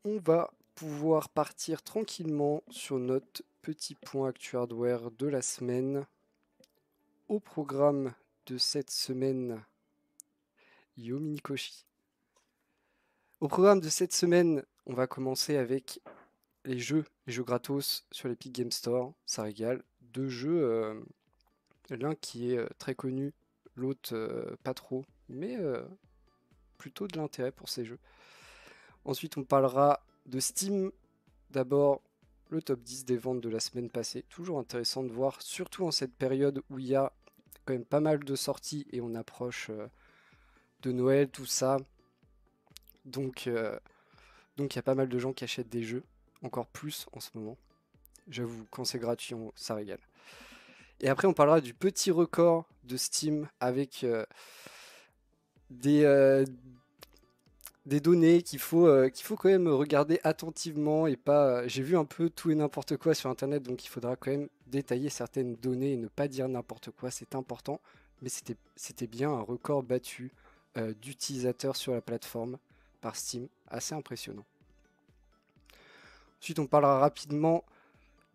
on va pouvoir partir tranquillement sur notre petit point actu hardware de la semaine. Au programme de cette semaine, Yo Minikoshi. Au programme de cette semaine, on va commencer avec les jeux gratos sur l'Epic Game Store. Ça régale. Deux jeux, l'un qui est très connu, l'autre pas trop, mais plutôt de l'intérêt pour ces jeux. Ensuite, on parlera de Steam. D'abord, le top 10 des ventes de la semaine passée. Toujours intéressant de voir, surtout en cette période où il y a quand même pas mal de sorties et on approche de Noël, tout ça. Donc il y a pas mal de gens qui achètent des jeux, encore plus en ce moment. J'avoue, quand c'est gratuit, ça régale. Et après, on parlera du petit record de Steam avec des, des données qu'il faut quand même regarder attentivement et pas. J'ai vu un peu tout et n'importe quoi sur internet, donc il faudra quand même détailler certaines données et ne pas dire n'importe quoi, c'est important. Mais c'était bien un record battu d'utilisateurs sur la plateforme par Steam, assez impressionnant. Ensuite, on parlera rapidement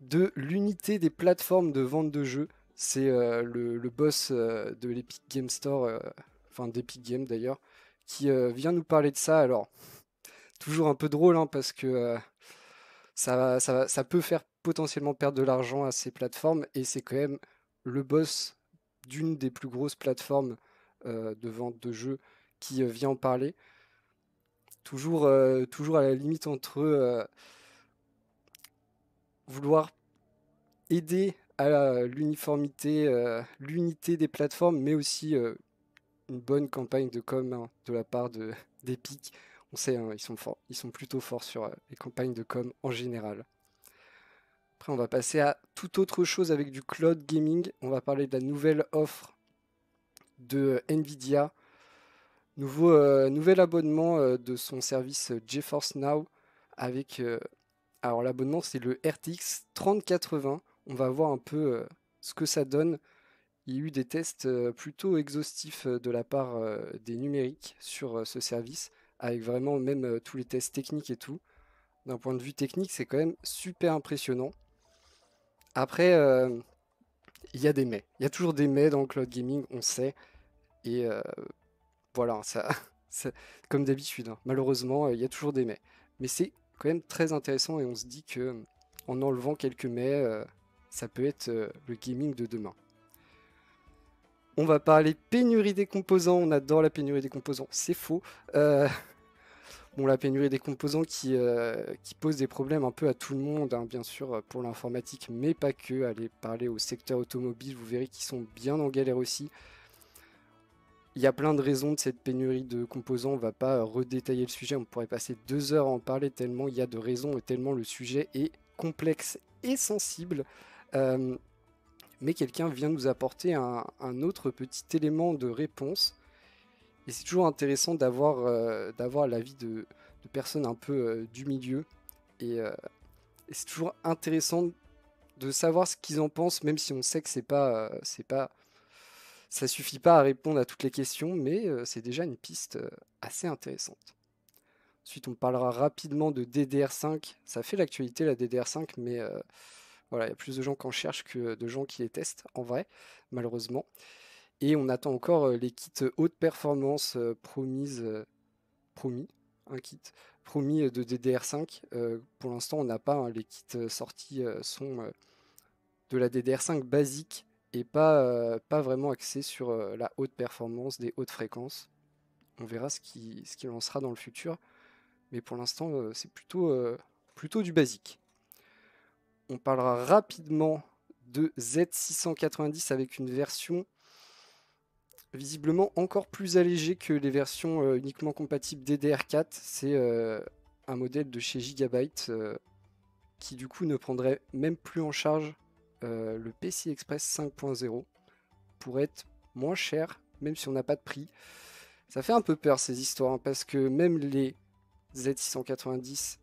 de l'unité des plateformes de vente de jeux. C'est le boss de l'Epic Game Store, enfin d'Epic Games d'ailleurs, qui vient nous parler de ça. Alors, toujours un peu drôle hein, parce que ça peut faire potentiellement perdre de l'argent à ces plateformes et c'est quand même le boss d'une des plus grosses plateformes de vente de jeux qui vient en parler. Toujours à la limite entre vouloir aider à l'uniformité, l'unité des plateformes, mais aussi une bonne campagne de com hein, de la part d'Epic. On sait, hein, ils sont forts, ils sont plutôt forts sur les campagnes de com en général. Après, on va passer à toute autre chose avec du cloud gaming. On va parler de la nouvelle offre de Nvidia. Nouvel abonnement de son service GeForce Now avec alors l'abonnement c'est le RTX 3080. On va voir un peu ce que ça donne. Il y a eu des tests plutôt exhaustifs de la part des numériques sur ce service, avec vraiment même tous les tests techniques et tout. D'un point de vue technique, c'est quand même super impressionnant. Après, il y a des mais. Il y a toujours des mais dans le cloud gaming, on sait. Et voilà, ça, comme d'habitude, hein. Malheureusement, il y a toujours des mais. Mais c'est quand même très intéressant et on se dit que en enlevant quelques mais, ça peut être le gaming de demain. On va parler pénurie des composants. On adore la pénurie des composants. C'est faux. Euh, bon, la pénurie des composants qui pose des problèmes un peu à tout le monde, hein, bien sûr, pour l'informatique, mais pas que. Allez parler au secteur automobile, vous verrez qu'ils sont bien en galère aussi. Il y a plein de raisons de cette pénurie de composants. On va pas redétailler le sujet. On pourrait passer 2 heures à en parler tellement il y a de raisons et tellement le sujet est complexe et sensible. Euh, mais quelqu'un vient nous apporter un autre petit élément de réponse. Et c'est toujours intéressant d'avoir l'avis de personnes un peu du milieu. Et c'est toujours intéressant de savoir ce qu'ils en pensent, même si on sait que ça suffit pas à répondre à toutes les questions, mais c'est déjà une piste assez intéressante. Ensuite, on parlera rapidement de DDR5. Ça fait l'actualité la DDR5, mais voilà, il y a plus de gens qui en cherchent que de gens qui les testent, en vrai, malheureusement. Et on attend encore les kits haute performance promis, un kit promis de DDR5. Pour l'instant, on n'a pas, hein, les kits sortis sont de la DDR5 basique et pas vraiment axés sur la haute performance, des hautes fréquences. On verra ce qui lancera dans le futur, mais pour l'instant, c'est plutôt du basique. On parlera rapidement de Z690 avec une version visiblement encore plus allégée que les versions uniquement compatibles DDR4. C'est un modèle de chez Gigabyte qui du coup ne prendrait même plus en charge le PCI Express 5.0 pour être moins cher, même si on n'a pas de prix. Ça fait un peu peur ces histoires, hein, parce que même les Z690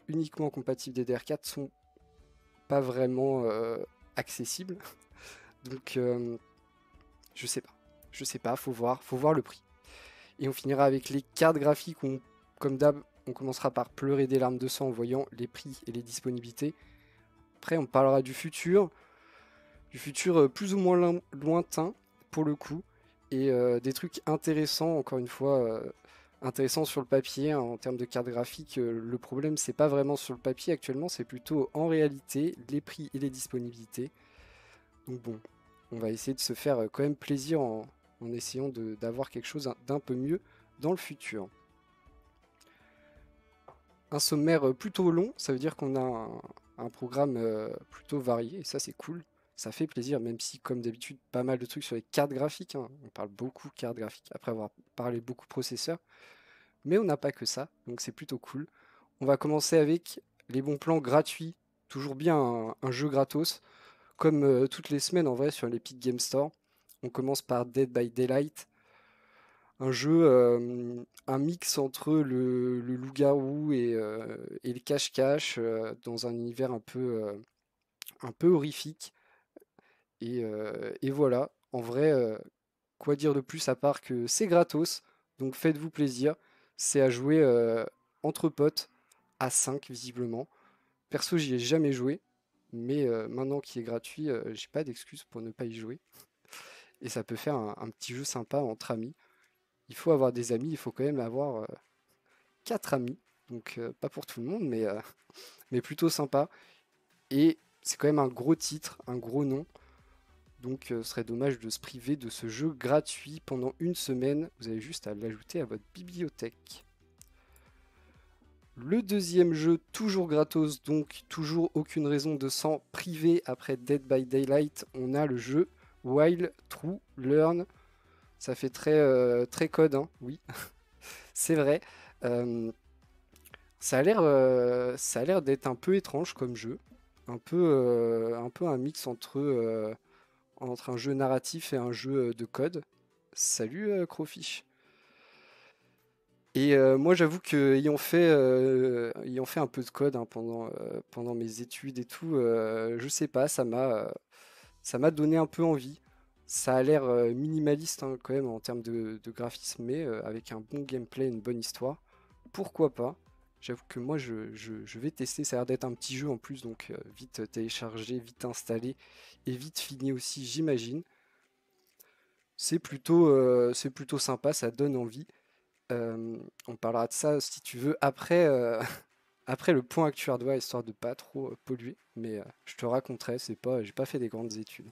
uniquement compatibles DDR4 sont pas vraiment accessibles. Donc je sais pas, faut voir le prix. Et on finira avec les cartes graphiques où, comme d'hab, on commencera par pleurer des larmes de sang en voyant les prix et les disponibilités. Après, on parlera du futur plus ou moins lointain pour le coup, et des trucs intéressants, encore une fois, intéressants sur le papier, hein, en termes de carte graphique. Le problème, c'est pas vraiment sur le papier actuellement, c'est plutôt en réalité les prix et les disponibilités. Donc bon, on va essayer de se faire quand même plaisir en essayant d'avoir quelque chose d'un peu mieux dans le futur. Un sommaire plutôt long, ça veut dire qu'on a un programme plutôt varié, et ça c'est cool. Ça fait plaisir, même si comme d'habitude, pas mal de trucs sur les cartes graphiques, hein. On parle beaucoup cartes graphiques, après avoir parlé beaucoup processeurs, mais on n'a pas que ça, donc c'est plutôt cool. On va commencer avec les bons plans gratuits, toujours bien un jeu gratos, comme toutes les semaines en vrai sur l'Epic Game Store. On commence par Dead by Daylight, un jeu, un mix entre le loup-garou et le cache-cache, dans un univers un peu horrifique. Et voilà, en vrai, quoi dire de plus à part que c'est gratos, donc faites-vous plaisir. C'est à jouer entre potes, à 5 visiblement. Perso, j'y ai jamais joué, mais maintenant qu'il est gratuit, j'ai pas d'excuse pour ne pas y jouer. Et ça peut faire un petit jeu sympa entre amis. Il faut avoir des amis, il faut quand même avoir 4 amis. Donc pas pour tout le monde, mais plutôt sympa. Et c'est quand même un gros titre, un gros nom. Donc ce serait dommage de se priver de ce jeu gratuit pendant une semaine. Vous avez juste à l'ajouter à votre bibliothèque. Le deuxième jeu, toujours gratos, donc toujours aucune raison de s'en priver après Dead by Daylight. On a le jeu Wild True Learn. Ça fait très code, hein, oui, c'est vrai. Euh, ça a l'air d'être un peu étrange comme jeu. Un peu un mix entre un jeu narratif et un jeu de code. Salut Crowfish. Et moi j'avoue que ayant fait un peu de code, hein, pendant mes études et tout, je sais pas, ça m'a donné un peu envie. Ça a l'air minimaliste, hein, quand même en termes de graphisme, mais avec un bon gameplay, une bonne histoire. Pourquoi pas? J'avoue que moi je vais tester, ça a l'air d'être un petit jeu en plus, donc vite téléchargé, vite installé et vite fini aussi, j'imagine. C'est plutôt sympa, ça donne envie. On parlera de ça si tu veux après, après le point actu hardware, histoire de pas trop polluer. Mais je te raconterai, j'ai pas fait des grandes études.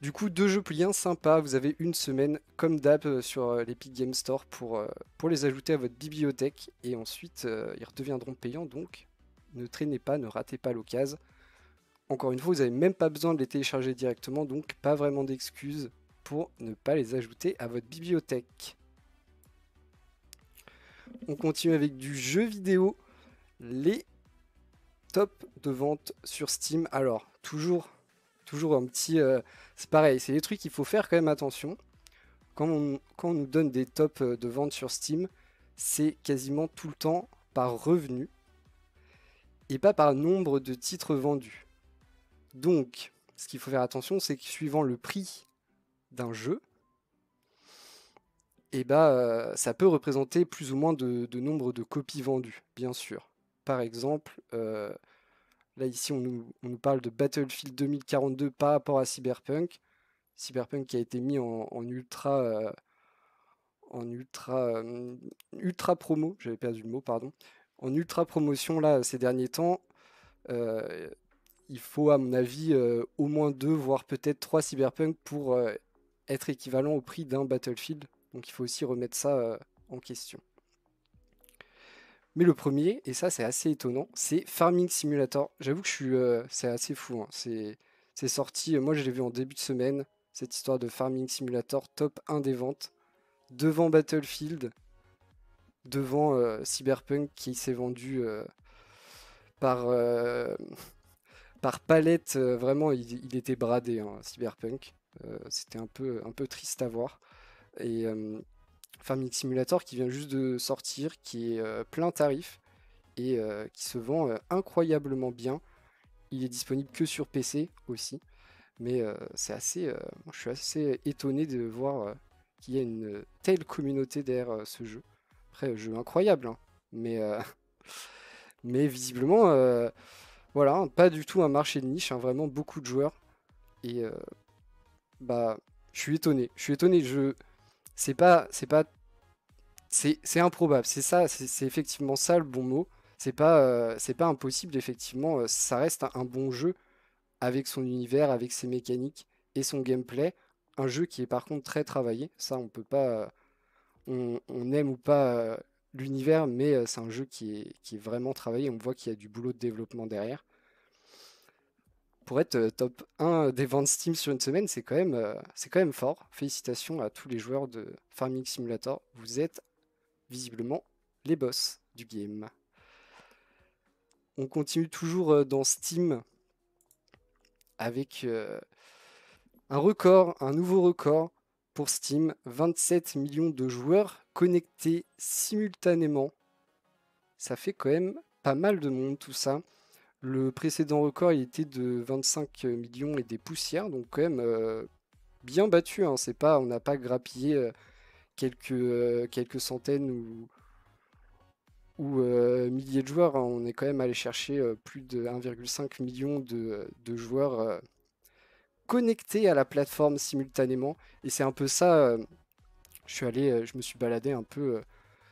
Du coup, deux jeux bien sympas. Vous avez une semaine, comme d'hab, sur l'Epic Game Store pour les ajouter à votre bibliothèque. Et ensuite, ils redeviendront payants. Donc, ne traînez pas, ne ratez pas l'occasion. Encore une fois, vous n'avez même pas besoin de les télécharger directement. Donc, pas vraiment d'excuses pour ne pas les ajouter à votre bibliothèque. On continue avec du jeu vidéo. Les tops de vente sur Steam. Alors, toujours un petit... c'est pareil, c'est des trucs qu'il faut faire quand même attention. Quand on nous donne des tops de vente sur Steam, c'est quasiment tout le temps par revenu et pas par nombre de titres vendus. Donc, ce qu'il faut faire attention, c'est que suivant le prix d'un jeu, et bah, ça peut représenter plus ou moins de nombre de copies vendues, bien sûr. Par exemple, là ici on nous parle de Battlefield 2042 par rapport à Cyberpunk. Cyberpunk qui a été mis en ultra promo, j'avais perdu le mot, pardon. En ultra promotion là ces derniers temps. Euh, il faut à mon avis au moins deux, voire peut-être trois Cyberpunk pour être équivalent au prix d'un Battlefield. Donc il faut aussi remettre ça en question. Mais le premier, et ça c'est assez étonnant, c'est Farming Simulator. J'avoue que c'est assez fou, hein. C'est sorti, moi je l'ai vu en début de semaine, cette histoire de Farming Simulator, top 1 des ventes, devant Battlefield, devant Cyberpunk qui s'est vendu par, par palette. Vraiment il était bradé, hein, Cyberpunk. C'était un peu triste à voir. Et Farming Simulator qui vient juste de sortir, qui est plein tarif et qui se vend incroyablement bien. Il est disponible que sur PC aussi, mais moi, je suis assez étonné de voir qu'il y a une telle communauté derrière ce jeu. Après, jeu incroyable, hein, mais, mais visiblement, voilà, hein, pas du tout un marché de niche, hein, vraiment beaucoup de joueurs. Et bah, je suis étonné. Je suis étonné. C'est improbable. C'est ça, c'est effectivement ça le bon mot. C'est pas impossible, effectivement. Ça reste un bon jeu avec son univers, avec ses mécaniques et son gameplay. Un jeu qui est par contre très travaillé. Ça, on peut pas. On aime ou pas l'univers, mais c'est un jeu qui est vraiment travaillé. On voit qu'il y a du boulot de développement derrière. Pour être top 1 des ventes Steam sur une semaine, c'est quand même fort. Félicitations à tous les joueurs de Farming Simulator. Vous êtes visiblement les boss du game. On continue toujours dans Steam avec un record, un nouveau record pour Steam. 27 millions de joueurs connectés simultanément. Ça fait quand même pas mal de monde tout ça. Le précédent record, il était de 25 millions et des poussières, donc quand même bien battu, hein. C'est pas, on n'a pas grappillé quelques centaines ou milliers de joueurs, hein. On est quand même allé chercher plus de 1,5 million de joueurs connectés à la plateforme simultanément. Et c'est un peu ça. Je me suis baladé un peu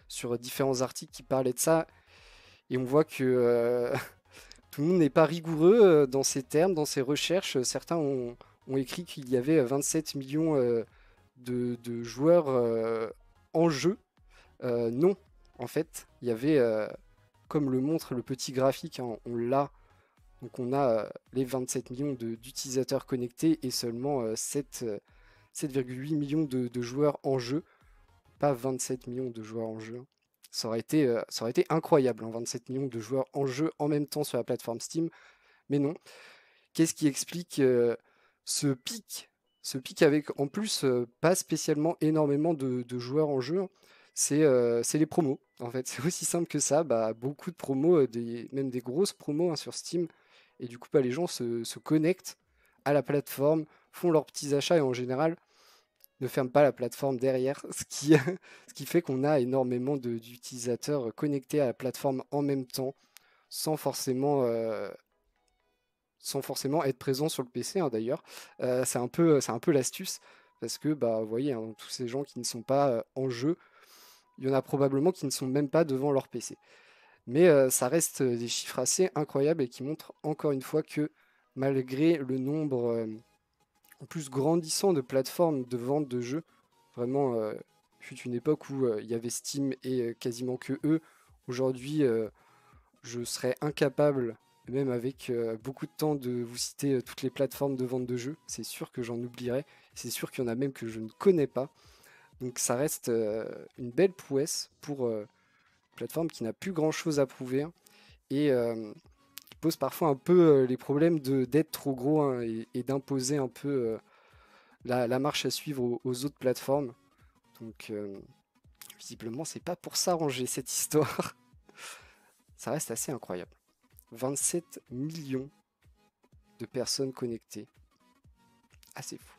sur différents articles qui parlaient de ça, et on voit que tout le monde n'est pas rigoureux dans ces termes, dans ces recherches. Certains ont écrit qu'il y avait 27 millions de joueurs en jeu. Non, en fait, il y avait, comme le montre le petit graphique, hein, on l'a. Donc on a les 27 millions d'utilisateurs connectés et seulement 7,8 millions de joueurs en jeu. Pas 27 millions de joueurs en jeu. Ça aurait été incroyable, hein, 27 millions de joueurs en jeu en même temps sur la plateforme Steam. Mais non. Qu'est-ce qui explique ce pic? Ce pic avec en plus pas spécialement énormément de joueurs en jeu, hein. C'est les promos. En fait, c'est aussi simple que ça. Bah, beaucoup de promos, même des grosses promos, hein, sur Steam. Et du coup, bah, les gens se connectent à la plateforme, font leurs petits achats et en général ne ferment pas la plateforme derrière. Ce qui fait qu'on a énormément d'utilisateurs connectés à la plateforme en même temps sans forcément sans forcément être présent sur le PC, hein, d'ailleurs. C'est un peu l'astuce, parce que bah, vous voyez, hein, tous ces gens qui ne sont pas en jeu, il y en a probablement qui ne sont même pas devant leur PC. Mais ça reste des chiffres assez incroyables et qui montrent encore une fois que malgré le nombre en plus grandissant de plateformes de vente de jeux, vraiment, fut une époque où il y avait Steam et quasiment que eux. Aujourd'hui, je serais incapable, même avec beaucoup de temps, de vous citer toutes les plateformes de vente de jeux. C'est sûr que j'en oublierai. C'est sûr qu'il y en a même que je ne connais pas. Donc ça reste une belle prouesse pour une plateforme qui n'a plus grand-chose à prouver, hein, et qui pose parfois un peu les problèmes d'être trop gros, hein, et d'imposer un peu la marche à suivre aux autres plateformes. Donc visiblement, c'est pas pour s'arranger cette histoire. Ça reste assez incroyable. 27 millions de personnes connectées. Assez fou.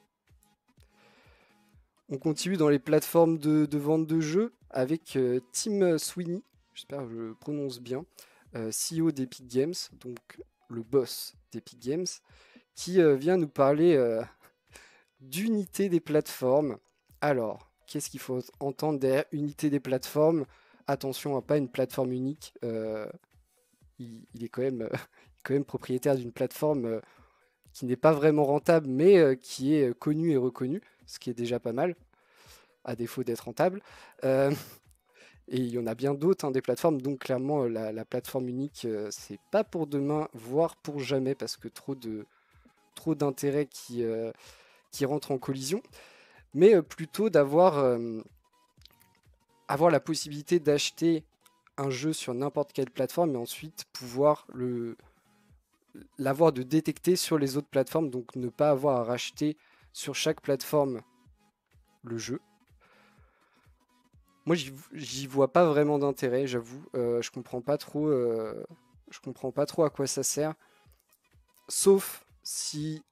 On continue dans les plateformes de vente de jeux avec Tim Sweeney, j'espère que je le prononce bien, CEO d'Epic Games, donc le boss d'Epic Games, qui vient nous parler d'unité des plateformes. Alors, qu'est-ce qu'il faut entendre derrière unité des plateformes? Attention, pas une plateforme unique. Il est quand même propriétaire d'une plateforme qui n'est pas vraiment rentable, mais qui est connue et reconnue, ce qui est déjà pas mal, à défaut d'être rentable. Euh, et il y en a bien d'autres, hein, des plateformes, donc clairement la plateforme unique, c'est pas pour demain, voire pour jamais, parce que trop d'intérêts qui rentrent en collision, mais plutôt avoir la possibilité d'acheter un jeu sur n'importe quelle plateforme et ensuite pouvoir l'avoir de détecter sur les autres plateformes, donc ne pas avoir à racheter sur chaque plateforme le jeu. Moi, j'y vois pas vraiment d'intérêt, j'avoue. Je comprends pas trop à quoi ça sert. Sauf si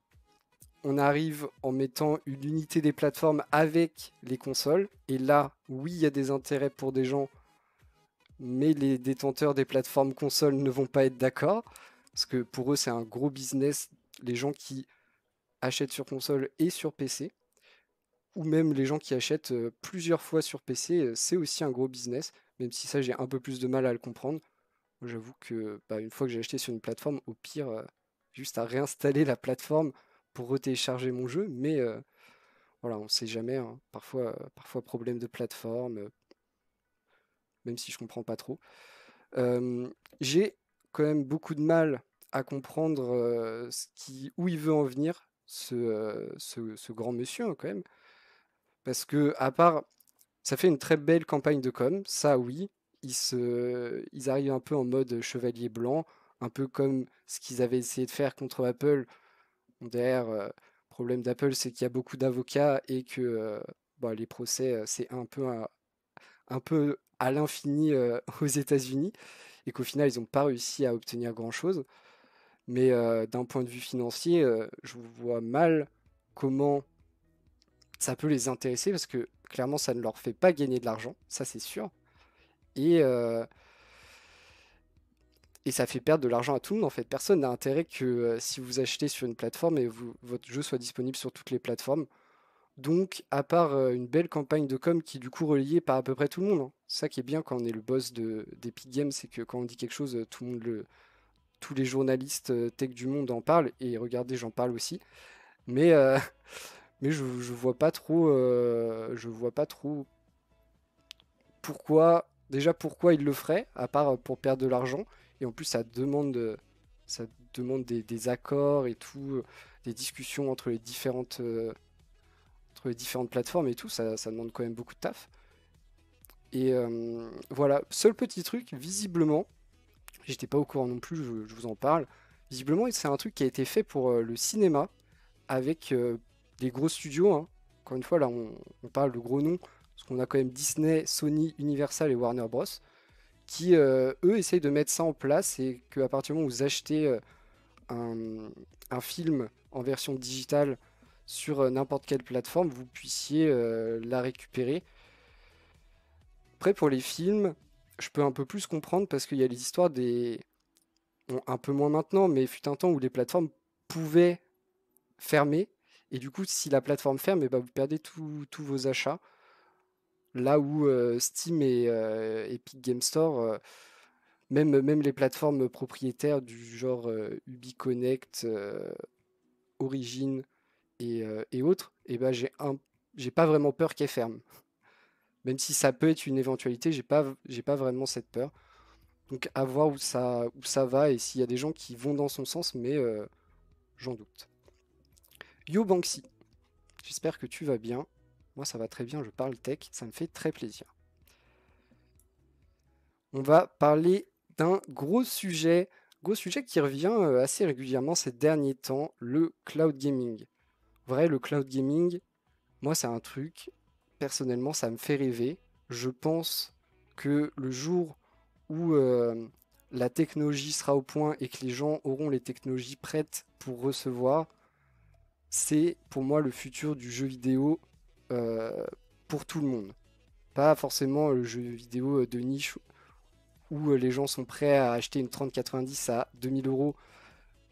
on arrive en mettant une unité des plateformes avec les consoles. Et là, oui, il y a des intérêts pour des gens mais les détenteurs des plateformes consoles ne vont pas être d'accord, parce que pour eux c'est un gros business, les gens qui achètent sur console et sur PC, ou même les gens qui achètent plusieurs fois sur PC, c'est aussi un gros business, même si ça j'ai un peu plus de mal à le comprendre. Moi, j'avoue que bah, une fois que j'ai acheté sur une plateforme, au pire, juste à réinstaller la plateforme pour retélécharger mon jeu, mais voilà, on sait jamais, hein. Parfois problème de plateforme, même si je comprends pas trop. Euh, j'ai quand même beaucoup de mal à comprendre où il veut en venir, ce grand monsieur, hein, quand même. Parce que, à part, ça fait une très belle campagne de com, ça oui. Ils arrivent un peu en mode chevalier blanc, un peu comme ce qu'ils avaient essayé de faire contre Apple. Bon, derrière, le problème d'Apple, c'est qu'il y a beaucoup d'avocats et que bah, les procès, c'est un peu à l'infini aux États-Unis et qu'au final, ils n'ont pas réussi à obtenir grand-chose. Mais d'un point de vue financier, je vois mal comment ça peut les intéresser parce que clairement, ça ne leur fait pas gagner de l'argent, ça c'est sûr. Et, euh, et ça fait perdre de l'argent à tout le monde en fait. Personne n'a intérêt que si vous achetez sur une plateforme et votre jeu soit disponible sur toutes les plateformes. Donc, à part une belle campagne de com qui est du coup relayée par à peu près tout le monde, hein. C'est ça qui est bien quand on est le boss d'Epic Games, c'est que quand on dit quelque chose, tout le monde tous les journalistes tech du monde en parlent. Et regardez, j'en parle aussi. Mais, mais je vois pas trop, je vois pas trop pourquoi il le ferait, à part pour perdre de l'argent. Et en plus, ça demande des accords et tout, des discussions entre les différentes plateformes et tout. Ça demande quand même beaucoup de taf. Et voilà, seul petit truc, visiblement, j'étais pas au courant non plus, je vous en parle. Visiblement, c'est un truc qui a été fait pour le cinéma avec des gros studios, hein. Encore une fois, là, on parle de gros noms, parce qu'on a quand même Disney, Sony, Universal et Warner Bros. Qui, eux, essayent de mettre ça en place et qu'à partir du moment où vous achetez un, un film en version digitale sur n'importe quelle plateforme, vous puissiez la récupérer. Après, pour les films, je peux un peu plus comprendre parce qu'il y a les histoires bon, un peu moins maintenant, mais fut un temps où les plateformes pouvaient fermer. Et du coup, si la plateforme ferme, eh ben, vous perdez tous vos achats. Là où Steam et Epic Game Store, même les plateformes propriétaires du genre UbiConnect, Origin et autres, eh ben, j'ai pas vraiment peur qu'elles ferment. Même si ça peut être une éventualité, j'ai pas vraiment cette peur. Donc à voir où ça va et s'il y a des gens qui vont dans son sens, mais j'en doute. Yo Banksy, j'espère que tu vas bien. Moi ça va très bien, je parle tech, ça me fait très plaisir. On va parler d'un gros sujet qui revient assez régulièrement ces derniers temps, le cloud gaming. Vrai, le cloud gaming, moi c'est un truc, personnellement ça me fait rêver. Je pense que le jour où la technologie sera au point et que les gens auront les technologies prêtes pour recevoir, c'est pour moi le futur du jeu vidéo euh, pour tout le monde. Pas forcément le jeu vidéo de niche où les gens sont prêts à acheter une 3090 à 2000 euros.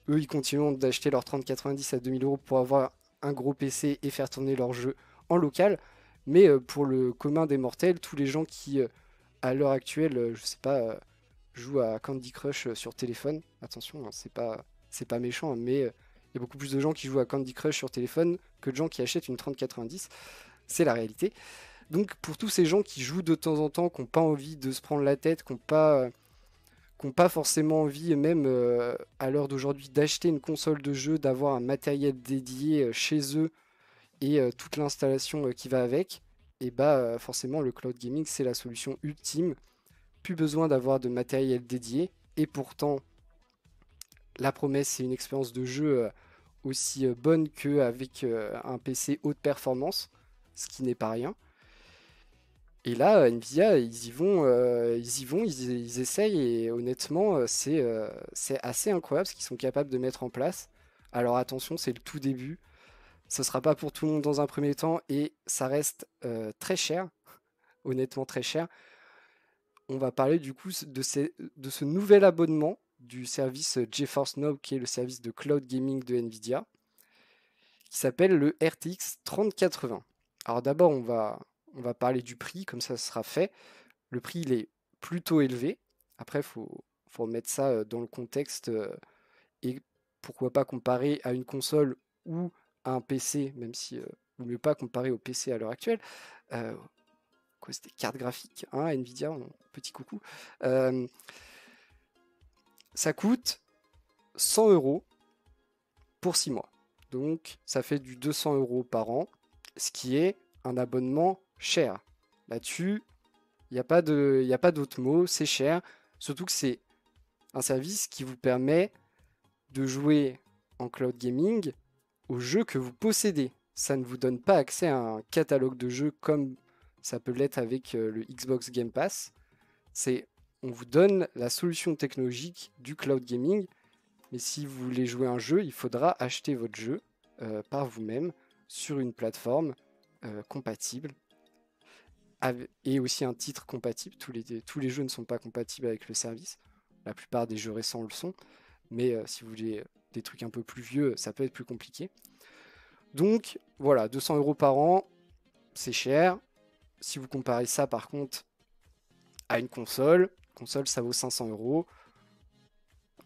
Eux, ils continuent d'acheter leur 3090 à 2000 euros pour avoir un gros PC et faire tourner leur jeu en local. Mais pour le commun des mortels, tous les gens qui, à l'heure actuelle, je sais pas, jouent à Candy Crush sur téléphone, attention, hein, c'est pas méchant, hein, mais il y a beaucoup plus de gens qui jouent à Candy Crush sur téléphone que de gens qui achètent une 3090. C'est la réalité. Donc pour tous ces gens qui jouent de temps en temps, qui n'ont pas envie de se prendre la tête, qui n'ont pas forcément envie, même à l'heure d'aujourd'hui, d'acheter une console de jeu, d'avoir un matériel dédié chez eux et toute l'installation qui va avec, et bah forcément le cloud gaming c'est la solution ultime. Plus besoin d'avoir de matériel dédié. Et pourtant, la promesse c'est une expérience de jeu aussi bonne qu'avec un PC haute performance, ce qui n'est pas rien. Et là, Nvidia, ils essayent et honnêtement, c'est assez incroyable ce qu'ils sont capables de mettre en place. Alors attention, c'est le tout début. Ce sera pas pour tout le monde dans un premier temps et ça reste très cher, honnêtement très cher. on va parler du coup de ce nouvel abonnement du service GeForce Now, qui est le service de cloud gaming de Nvidia, qui s'appelle le RTX 3080. Alors d'abord, on va parler du prix, comme ça sera fait. Le prix, il est plutôt élevé. Après, faut remettre ça dans le contexte et pourquoi pas comparer à une console ou à un PC, même si il vaut mieux pas comparer au PC à l'heure actuelle. Euh, Quoi, c'était carte graphique, hein, Nvidia, petit coucou. Euh, Ça coûte 100 euros pour 6 mois. Donc ça fait du 200 euros par an, ce qui est un abonnement cher. Là-dessus, il n'y a pas d'autre mot, c'est cher. Surtout que c'est un service qui vous permet de jouer en cloud gaming aux jeux que vous possédez. Ça ne vous donne pas accès à un catalogue de jeux comme ça peut l'être avec le Xbox Game Pass. On vous donne la solution technologique du cloud gaming, mais si vous voulez jouer un jeu, il faudra acheter votre jeu par vous-même sur une plateforme compatible et aussi un titre compatible. Tous les jeux ne sont pas compatibles avec le service. La plupart des jeux récents le sont, mais si vous voulez des trucs un peu plus vieux, ça peut être plus compliqué. Donc voilà, 200 euros par an, c'est cher. Si vous comparez ça par contre à une console ça vaut 500 euros.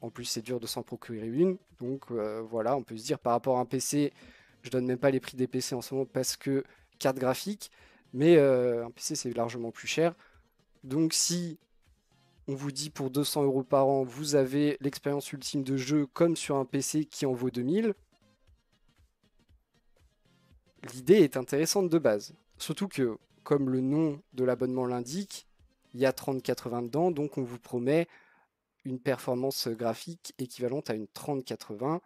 En plus, c'est dur de s'en procurer une. Donc voilà, on peut se dire par rapport à un PC, je donne même pas les prix des PC en ce moment parce que carte graphique, mais un PC c'est largement plus cher. Donc si on vous dit pour 200 euros par an, vous avez l'expérience ultime de jeu comme sur un PC qui en vaut 2000, l'idée est intéressante de base. Surtout que, comme le nom de l'abonnement l'indique, il y a 3080 dedans, donc on vous promet une performance graphique équivalente à une 3080,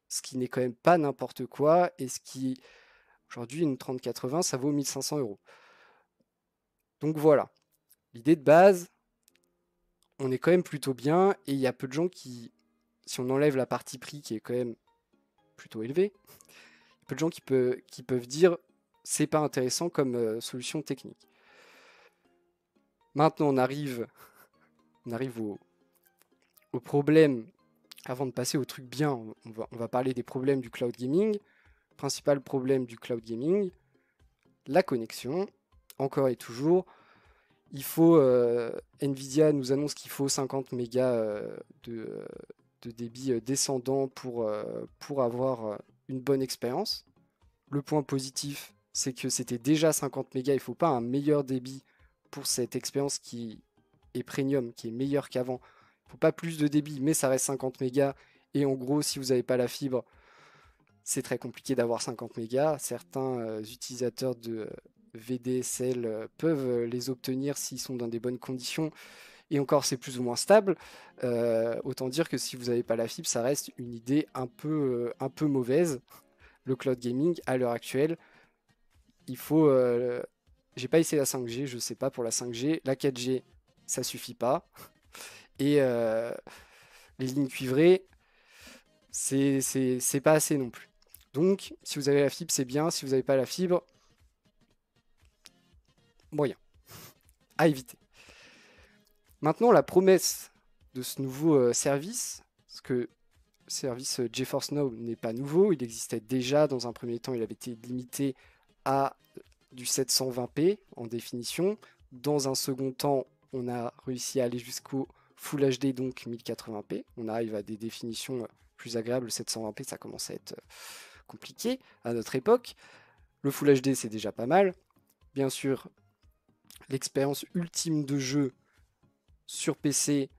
ce qui n'est quand même pas n'importe quoi, et ce qui, aujourd'hui, une 3080, ça vaut 1500 euros. Donc voilà, l'idée de base, on est quand même plutôt bien, et il y a peu de gens qui, si on enlève la partie prix qui est quand même plutôt élevée, il y a peu de gens qui peuvent dire c'est pas intéressant comme solution technique. Maintenant, on arrive au problème. Avant de passer au truc bien, on va parler des problèmes du cloud gaming. Principal problème du cloud gaming, la connexion. Encore et toujours, il faut Nvidia nous annonce qu'il faut 50 mégas de débit descendant pour avoir une bonne expérience. Le point positif, c'est que c'était déjà 50 mégas, il ne faut pas un meilleur débit pour cette expérience qui est premium, qui est meilleure qu'avant. Il ne faut pas plus de débit, mais ça reste 50 mégas. Et en gros, si vous n'avez pas la fibre, c'est très compliqué d'avoir 50 mégas. Certains utilisateurs de VDSL peuvent les obtenir s'ils sont dans des bonnes conditions. Et encore, c'est plus ou moins stable. Autant dire que si vous n'avez pas la fibre, ça reste une idée un peu mauvaise. Le cloud gaming, à l'heure actuelle, il faut... j'ai pas essayé la 5G, je sais pas pour la 5G. La 4G, ça suffit pas. Et les lignes cuivrées, c'est pas assez non plus. Donc, si vous avez la fibre, c'est bien. Si vous n'avez pas la fibre, moyen. À éviter. Maintenant, la promesse de ce nouveau service, parce que service GeForce Now n'est pas nouveau, il existait déjà. Dans un premier temps, il avait été limité à du 720p en définition. Dans un second temps, on a réussi à aller jusqu'au Full HD, donc 1080p. On arrive à des définitions plus agréables. Le 720p, ça commence à être compliqué à notre époque. Le Full HD, c'est déjà pas mal. Bien sûr, l'expérience ultime de jeu sur PC,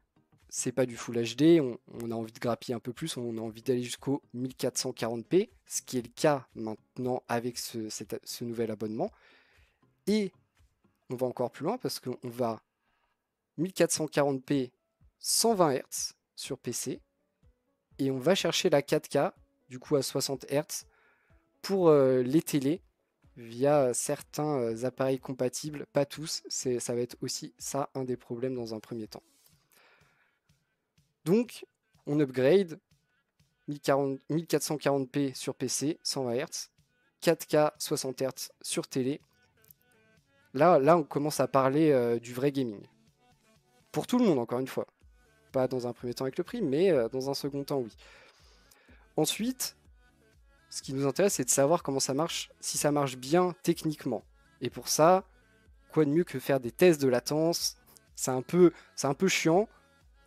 c'est pas du Full HD. On a envie de grappiller un peu plus. On a envie d'aller jusqu'au 1440p, ce qui est le cas maintenant avec ce nouvel abonnement. Et on va encore plus loin parce qu'on va 1440p 120 Hz sur PC et on va chercher la 4K du coup à 60 Hz pour les télés via certains appareils compatibles, pas tous, ça va être aussi ça un des problèmes dans un premier temps. Donc on upgrade 1440p sur PC 120 Hz, 4K 60 Hz sur télé. Là on commence à parler du vrai gaming. Pour tout le monde, encore une fois. Pas dans un premier temps avec le prix, mais dans un second temps, oui. Ensuite, ce qui nous intéresse, c'est de savoir comment ça marche, si ça marche bien techniquement. Et pour ça, quoi de mieux que faire des tests de latence? C'est un peu chiant,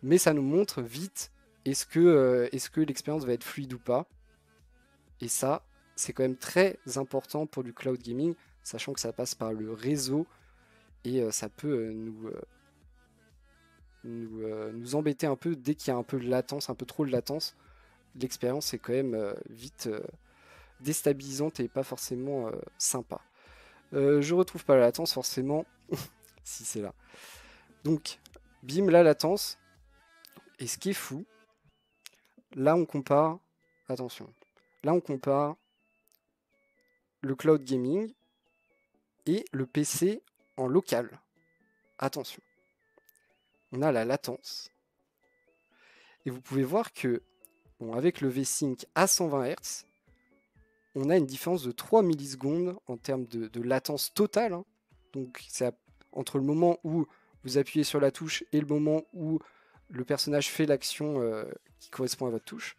mais ça nous montre vite est-ce que l'expérience va être fluide ou pas. Et ça, c'est quand même très important pour du cloud gaming, sachant que ça passe par le réseau et ça peut nous embêter un peu dès qu'il y a un peu de latence, un peu trop de latence. L'expérience est quand même vite déstabilisante et pas forcément sympa. Je retrouve pas la latence forcément, si c'est là. Donc, bim, la latence. Et ce qui est fou, là on compare, attention, là on compare le cloud gaming et le PC en local. Attention, on a la latence. Et vous pouvez voir que, bon, avec le V-Sync à 120 Hz, on a une différence de 3 millisecondes en termes de latence totale. Hein. Donc c'est entre le moment où vous appuyez sur la touche et le moment où le personnage fait l'action qui correspond à votre touche.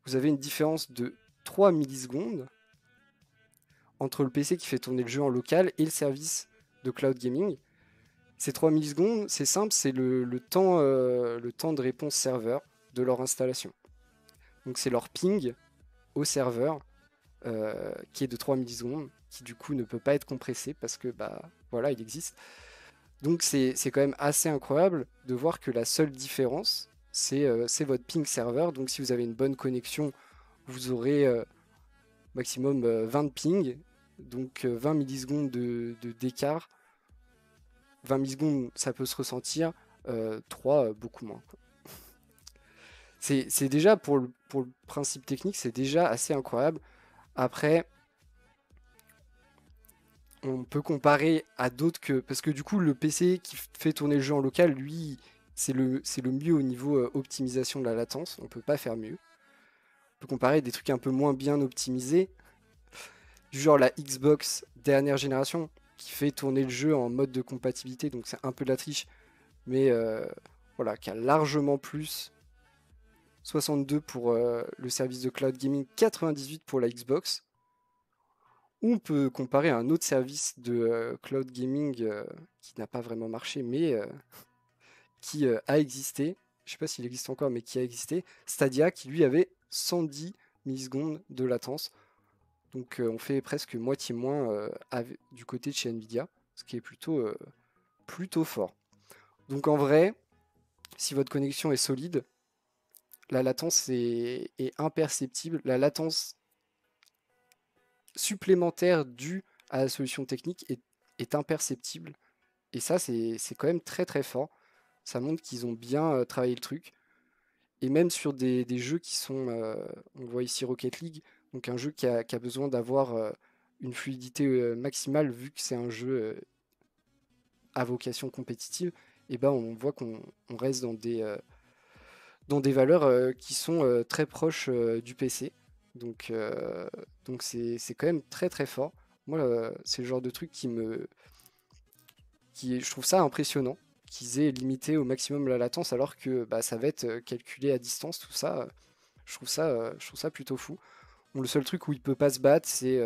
Vous avez une différence de 3 millisecondes entre le PC qui fait tourner le jeu en local et le service de cloud gaming. Ces 3 millisecondes, c'est simple, c'est le temps de réponse serveur de leur installation. Donc c'est leur ping au serveur qui est de 3 millisecondes, qui du coup ne peut pas être compressé parce que voilà, il existe. Donc c'est quand même assez incroyable de voir que la seule différence, c'est votre ping serveur. Donc si vous avez une bonne connexion, vous aurez maximum 20 de ping, donc 20 millisecondes d'écart. 20 millisecondes, ça peut se ressentir, 3, beaucoup moins. C'est déjà, pour le principe technique, c'est déjà assez incroyable. Après, on peut comparer à d'autres parce que du coup, le PC qui fait tourner le jeu en local, lui, c'est le mieux au niveau optimisation de la latence. On peut pas faire mieux. On peut comparer des trucs un peu moins bien optimisés, du genre la Xbox dernière génération, qui fait tourner le jeu en mode de compatibilité, donc c'est un peu de la triche, mais voilà, qui a largement plus. 62 pour le service de cloud gaming, 98 pour la Xbox. On peut comparer à un autre service de cloud gaming qui n'a pas vraiment marché, mais qui a existé. Je ne sais pas s'il existe encore, mais qui a existé. Stadia, qui lui avait 110 millisecondes de latence. Donc on fait presque moitié moins du côté de chez Nvidia, ce qui est plutôt fort. Donc en vrai, si votre connexion est solide, la latence est imperceptible. La latence supplémentaire due à la solution technique est imperceptible. Et ça, c'est quand même très très fort. Ça montre qu'ils ont bien travaillé le truc. Et même sur des jeux qui sont, on voit ici Rocket League, donc un jeu qui a besoin d'avoir une fluidité maximale vu que c'est un jeu à vocation compétitive, et ben on voit qu'on reste dans des valeurs qui sont très proches du PC. Donc c'est quand même très très fort. Moi, c'est le genre de truc je trouve ça impressionnant qu'ils aient limité au maximum la latence alors que ça va être calculé à distance, tout ça. Je trouve ça plutôt fou. Bon, le seul truc où il peut pas se battre, c'est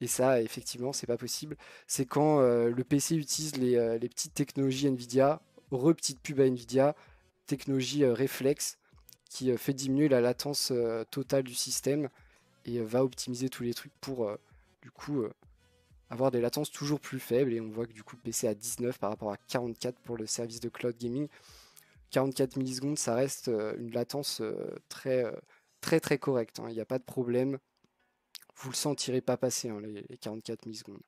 et ça, effectivement, c'est pas possible. C'est quand le PC utilise les petites technologies Nvidia, petite pub à Nvidia, technologie réflexe, qui fait diminuer la latence totale du système et va optimiser tous les trucs pour du coup avoir des latences toujours plus faibles. Et on voit que du coup le PC a 19 par rapport à 44 pour le service de cloud gaming. 44 millisecondes, ça reste une latence très correcte. Hein. Il n'y a pas de problème. Vous le sentirez pas passer, hein, les 44 millisecondes.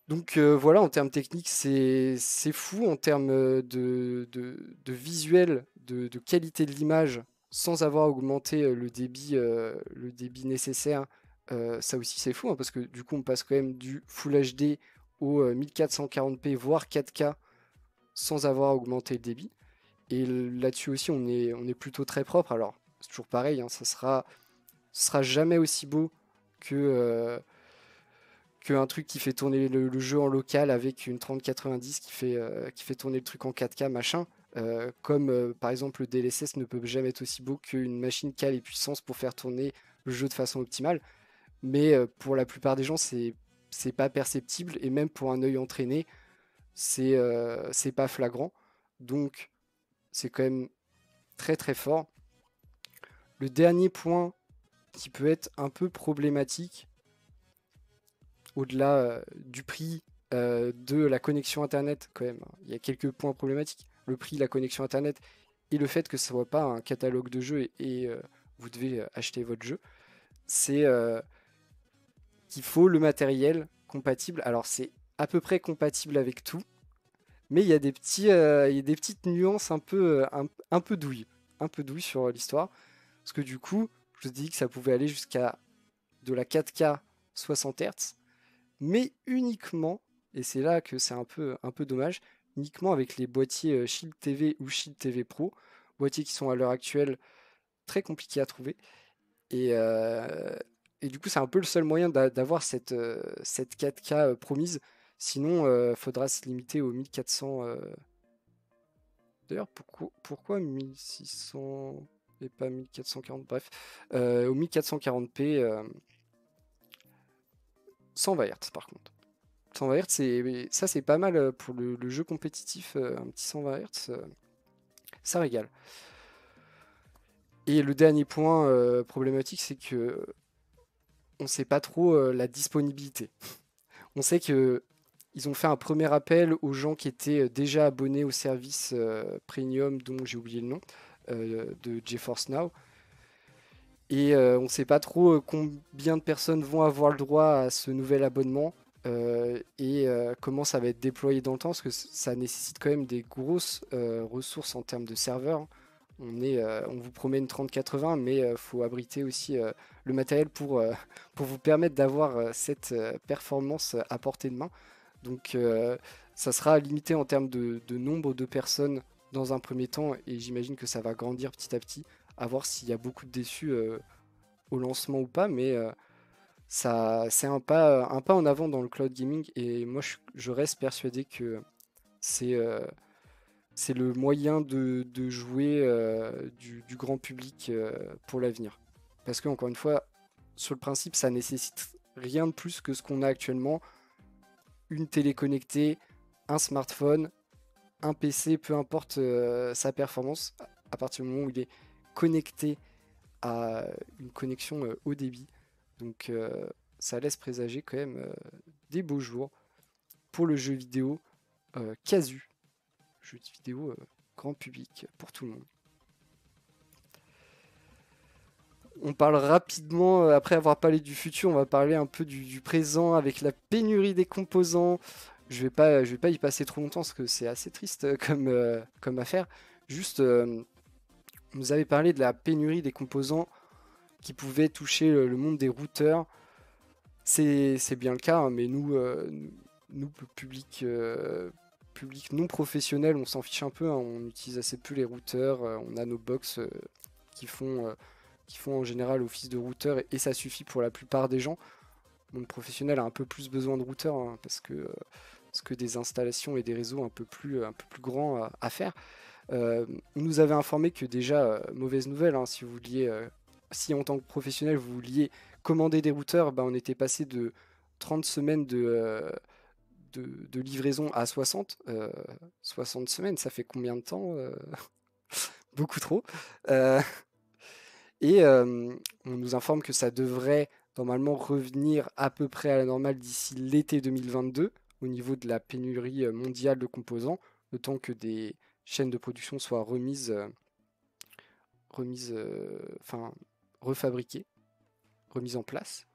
Donc voilà, en termes techniques, c'est fou. En termes de visuel, de qualité de l'image, sans avoir augmenté le débit nécessaire, ça aussi c'est fou, hein, parce que du coup on passe quand même du Full HD au 1440p, voire 4K, sans avoir augmenté le débit. Et là-dessus aussi, on est plutôt très propre. Alors, c'est toujours pareil, hein, ce sera jamais aussi beau que, qu'un truc qui fait tourner le jeu en local avec une 3090 qui fait tourner le truc en 4K, machin. Comme par exemple le DLSS ne peut jamais être aussi beau qu'une machine qui a les puissances pour faire tourner le jeu de façon optimale. Mais pour la plupart des gens, c'est pas perceptible. Et même pour un œil entraîné, c'est pas flagrant. Donc c'est quand même très très fort. Le dernier point qui peut être un peu problématique, au-delà du prix de la connexion Internet, quand même, il y a quelques points problématiques. Le prix de la connexion Internet et le fait que ce ne soit pas un catalogue de jeux et vous devez acheter votre jeu, c'est qu'il faut le matériel compatible. Alors c'est à peu près compatible avec tout, mais il y a il y a des petites nuances un peu douilles, sur l'histoire. Parce que du coup, je vous dis que ça pouvait aller jusqu'à de la 4K 60 Hz, mais uniquement, et c'est là que c'est un peu dommage, uniquement avec les boîtiers Shield TV ou Shield TV Pro, boîtiers qui sont à l'heure actuelle très compliqués à trouver. Et, euh, et du coup, c'est un peu le seul moyen d'avoir cette 4K promise. Sinon, il faudra se limiter aux 1400. D'ailleurs, pourquoi 1600 et pas 1440? Bref, au 1440p 120 Hz par contre. 120 Hz, ça c'est pas mal pour le jeu compétitif, un petit 120 Hz, ça régale. Et le dernier point problématique, c'est que on sait pas trop la disponibilité. On sait que ils ont fait un premier appel aux gens qui étaient déjà abonnés au service premium dont j'ai oublié le nom de GeForce Now. Et on ne sait pas trop combien de personnes vont avoir le droit à ce nouvel abonnement et comment ça va être déployé dans le temps, parce que ça nécessite quand même des grosses ressources en termes de serveurs. On vous promet une 3080, mais il faut abriter aussi le matériel pour vous permettre d'avoir cette performance à portée de main. Donc ça sera limité en termes de nombre de personnes dans un premier temps, et j'imagine que ça va grandir petit à petit, à voir s'il y a beaucoup de déçus au lancement ou pas, mais ça c'est un pas en avant dans le cloud gaming, et moi je reste persuadé que c'est c'est le moyen de jouer du grand public pour l'avenir. Parce que, encore une fois, sur le principe, ça nécessite rien de plus que ce qu'on a actuellement. Une télé connectée, un smartphone, un PC, peu importe sa performance, à partir du moment où il est connecté à une connexion haut débit. Donc ça laisse présager quand même des beaux jours pour le jeu vidéo casu, jeu vidéo grand public pour tout le monde. On parle rapidement, après avoir parlé du futur, on va parler un peu du présent avec la pénurie des composants. Je vais pas y passer trop longtemps parce que c'est assez triste comme affaire. Juste, on nous avait parlé de la pénurie des composants qui pouvaient toucher le monde des routeurs. C'est bien le cas, hein, mais nous public non professionnel, on s'en fiche un peu, hein, on utilise assez peu les routeurs, on a nos box qui font en général office de routeur et ça suffit pour la plupart des gens. Le monde professionnel a un peu plus besoin de routeurs hein, parce que des installations et des réseaux un peu plus grands à faire. On nous avait informé que déjà, mauvaise nouvelle, hein, si vous vouliez, si en tant que professionnel vous vouliez commander des routeurs, bah, on était passé de 30 semaines de livraison à 60. 60 semaines, ça fait combien de temps Beaucoup trop. Euh, et on nous informe que ça devrait normalement revenir à peu près à la normale d'ici l'été 2022 au niveau de la pénurie mondiale de composants, le temps que des chaînes de production soient enfin refabriquées, remises en place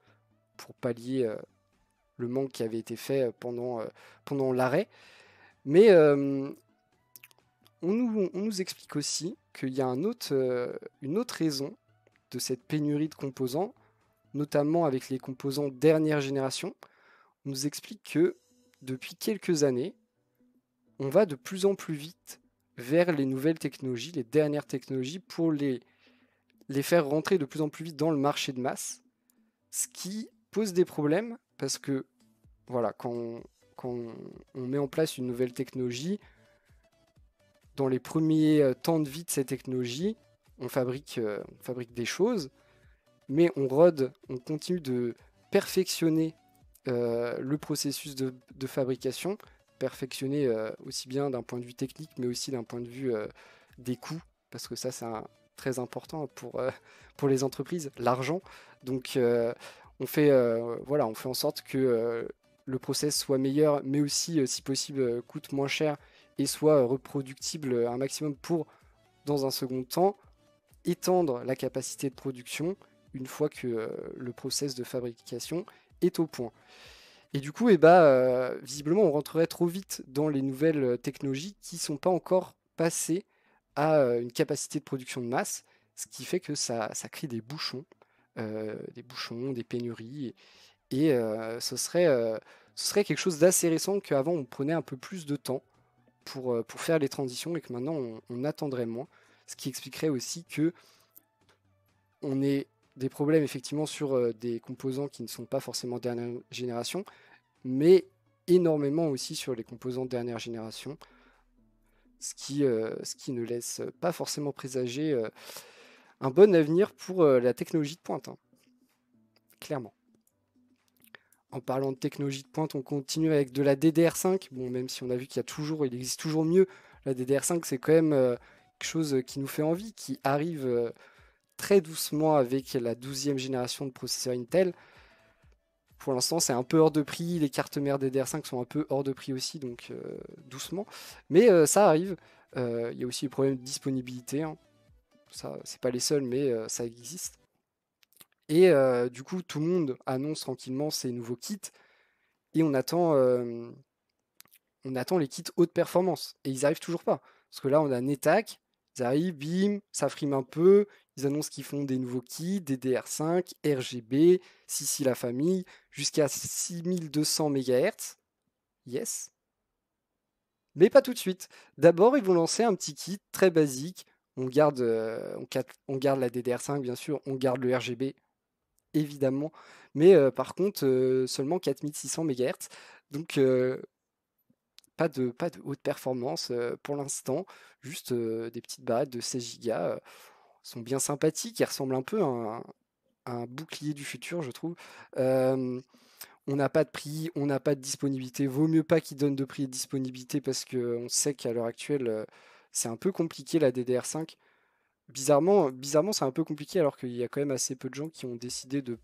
pour pallier le manque qui avait été fait pendant l'arrêt. Mais on nous explique aussi qu'il y a une autre raison de cette pénurie de composants, notamment avec les composants dernière génération. On nous explique que depuis quelques années, on va de plus en plus vite vers les nouvelles technologies, les dernières technologies, pour les faire rentrer de plus en plus vite dans le marché de masse, ce qui pose des problèmes parce que voilà, quand on met en place une nouvelle technologie, dans les premiers temps de vie de cette technologie, on fabrique des choses, mais on continue de perfectionner le processus de fabrication, perfectionner aussi bien d'un point de vue technique, mais aussi d'un point de vue des coûts, parce que ça, très important pour les entreprises, l'argent. Donc, on fait en sorte que le process soit meilleur, mais aussi, si possible, coûte moins cher et soit reproductible un maximum pour, dans un second temps, étendre la capacité de production une fois que le process de fabrication est au point. Et du coup, visiblement, on rentrerait trop vite dans les nouvelles technologies qui ne sont pas encore passées à une capacité de production de masse, ce qui fait que ça crée des bouchons, des pénuries, et ce serait quelque chose d'assez récent qu'avant on prenait un peu plus de temps pour faire les transitions et que maintenant on attendrait moins, ce qui expliquerait aussi que on ait des problèmes effectivement sur des composants qui ne sont pas forcément dernière génération, mais énormément aussi sur les composants dernière génération, ce qui ne laisse pas forcément présager un bon avenir pour la technologie de pointe, hein, clairement. En parlant de technologie de pointe, on continue avec de la DDR5. Bon, même si on a vu il existe toujours mieux. La DDR5, c'est quand même quelque chose qui nous fait envie, qui arrive très doucement avec la 12e génération de processeurs Intel. Pour l'instant, c'est un peu hors de prix. Les cartes mères DDR5 sont un peu hors de prix aussi, donc doucement. Mais ça arrive. Il y a aussi les problèmes de disponibilité, hein. Ça, c'est pas les seuls, mais ça existe. Et du coup, tout le monde annonce tranquillement ses nouveaux kits. Et on attend les kits haute performance. Et ils arrivent toujours pas. Parce que là, on a Netac, ils arrivent, bim, ça frime un peu. Ils annoncent qu'ils font des nouveaux kits, DDR5, RGB, si la famille, jusqu'à 6200 MHz. Yes. Mais pas tout de suite. D'abord, ils vont lancer un petit kit très basique. On garde la DDR5, bien sûr, on garde le RGB, évidemment. Mais par contre, seulement 4600 MHz. Donc, pas de haute performance pour l'instant, juste des petites barrettes de 16 Go. Sont bien sympathiques, elles ressemblent un peu à un bouclier du futur, je trouve. Euh, on n'a pas de prix, on n'a pas de disponibilité. Vaut mieux pas qu'ils donnent de prix et de disponibilité parce qu'on sait qu'à l'heure actuelle, c'est un peu compliqué la DDR5. Bizarrement, c'est un peu compliqué alors qu'il y a quand même assez peu de gens qui ont décidé de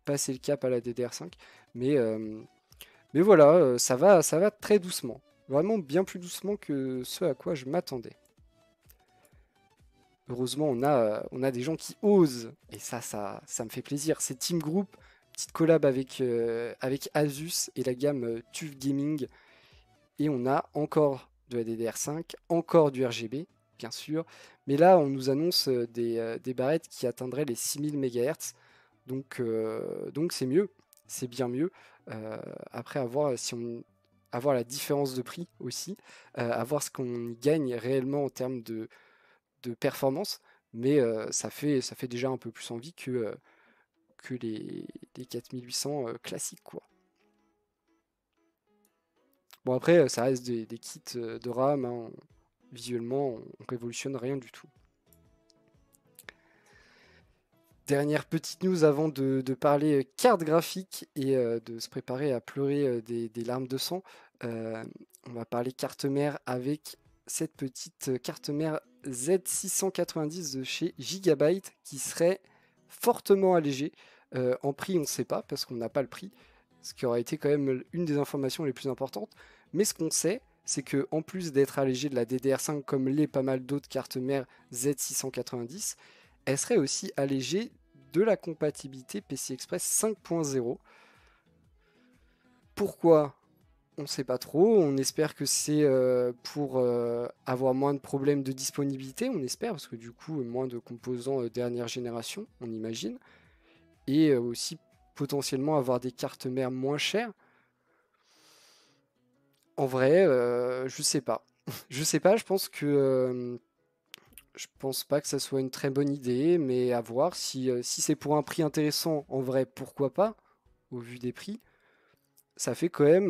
passer le cap à la DDR5. Mais, euh, mais voilà, ça va très doucement. Vraiment bien plus doucement que ce à quoi je m'attendais. Heureusement, on a des gens qui osent. Et ça me fait plaisir. C'est Team Group, petite collab avec Asus et la gamme TUF Gaming. Et on a encore de la DDR5, encore du RGB, bien sûr. Mais là, on nous annonce des barrettes qui atteindraient les 6000 MHz. Donc c'est mieux, c'est bien mieux. Après, à voir si on avoir la différence de prix aussi, à voir ce qu'on gagne réellement en termes de performance. Mais ça fait déjà un peu plus envie que les 4800 classiques, quoi. Bon, après, ça reste des kits de RAM, hein. Visuellement, on révolutionne rien du tout. Dernière petite news avant de parler carte graphique et de se préparer à pleurer des larmes de sang. Euh, on va parler carte mère avec cette petite carte mère Z690 de chez Gigabyte qui serait fortement allégée. En prix, on ne sait pas parce qu'on n'a pas le prix, ce qui aurait été quand même une des informations les plus importantes. Mais ce qu'on sait, c'est que en plus d'être allégée de la DDR5 comme l'est pas mal d'autres cartes mères Z690, elle serait aussi allégée de la compatibilité PCI Express 5.0. Pourquoi? On ne sait pas trop. On espère que c'est pour avoir moins de problèmes de disponibilité. On espère, parce que du coup, moins de composants dernière génération, on imagine. Et aussi potentiellement avoir des cartes mères moins chères. En vrai, je sais pas. Je sais pas, je pense pas que ça soit une très bonne idée, mais à voir si c'est pour un prix intéressant, en vrai, pourquoi pas, au vu des prix. ça fait quand même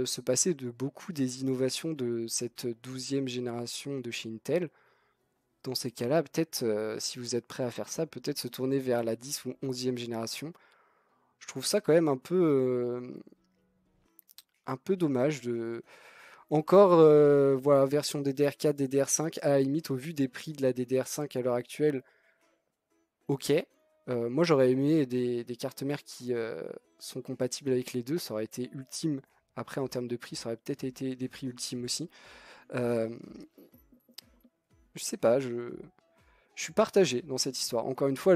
se passer de beaucoup des innovations de cette 12e génération de chez Intel. Dans ces cas-là, peut-être, si vous êtes prêt à faire ça, peut-être se tourner vers la 10 ou 11e génération. Je trouve ça quand même un peu dommage de... Encore, voilà, version DDR4, DDR5, à la limite, au vu des prix de la DDR5 à l'heure actuelle, ok. Moi, j'aurais aimé des cartes mères qui sont compatibles avec les deux, ça aurait été ultime. Après, en termes de prix, ça aurait peut-être été des prix ultimes aussi. Euh, je sais pas, je suis partagé dans cette histoire. Encore une fois,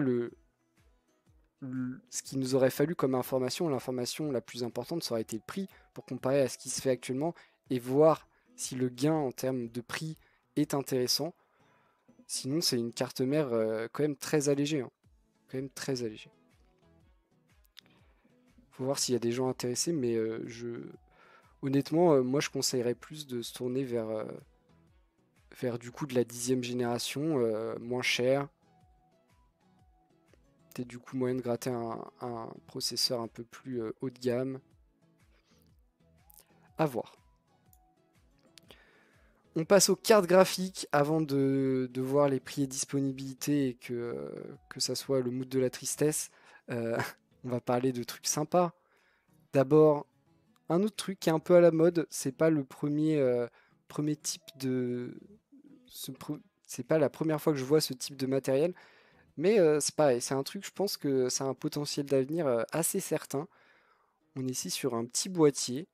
ce qu'il nous aurait fallu comme information, l'information la plus importante, ça aurait été le prix pour comparer à ce qui se fait actuellement et voir si le gain en termes de prix est intéressant. Sinon, c'est une carte mère quand même très allégée, hein. Quand même très allégée. Faut voir s'il y a des gens intéressés, mais honnêtement, moi je conseillerais plus de se tourner vers du coup de la 10e génération, moins cher. Peut-être du coup moyen de gratter un processeur un peu plus haut de gamme. À voir. On passe aux cartes graphiques avant de voir les prix et disponibilités et que ça soit le mood de la tristesse. Euh, on va parler de trucs sympas. D'abord, un autre truc qui est un peu à la mode, c'est pas le premier type de. C'est pas la première fois que je vois ce type de matériel, mais c'est pareil, c'est un truc, je pense que ça a un potentiel d'avenir assez certain. On est ici sur un petit boîtier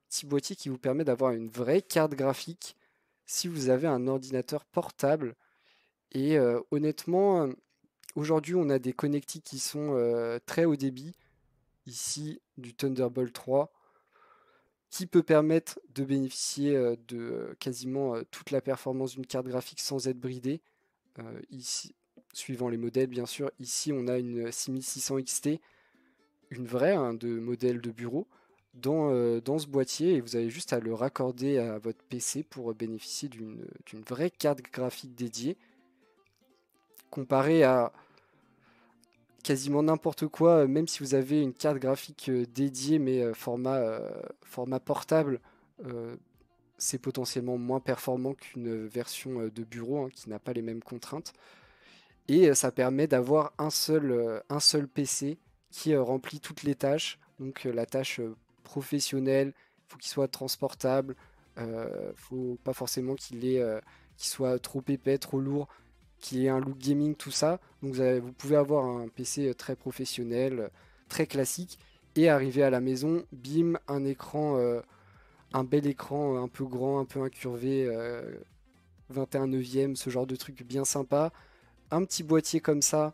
qui vous permet d'avoir une vraie carte graphique si vous avez un ordinateur portable. Et honnêtement, aujourd'hui, on a des connectiques qui sont très haut débit. Ici, du Thunderbolt 3, qui peut permettre de bénéficier de quasiment toute la performance d'une carte graphique sans être bridé. Ici, suivant les modèles, bien sûr. Ici, on a une 6600 XT, une vraie, hein, de modèle de bureau, dans ce boîtier, et vous avez juste à le raccorder à votre PC pour bénéficier d'une vraie carte graphique dédiée, comparé à quasiment n'importe quoi, même si vous avez une carte graphique dédiée, mais format portable, euh, c'est potentiellement moins performant qu'une version de bureau, hein, qui n'a pas les mêmes contraintes. Et ça permet d'avoir un seul PC qui remplit toutes les tâches. Donc la tâche professionnelle, il faut qu'il soit transportable, faut pas forcément qu'il soit trop épais, trop lourd, qu'il ait un look gaming, tout ça. Donc vous pouvez avoir un PC très professionnel, très classique, et arriver à la maison, bim, un bel écran un peu grand, un peu incurvé, 21 neuvième, ce genre de truc bien sympa. Un petit boîtier comme ça,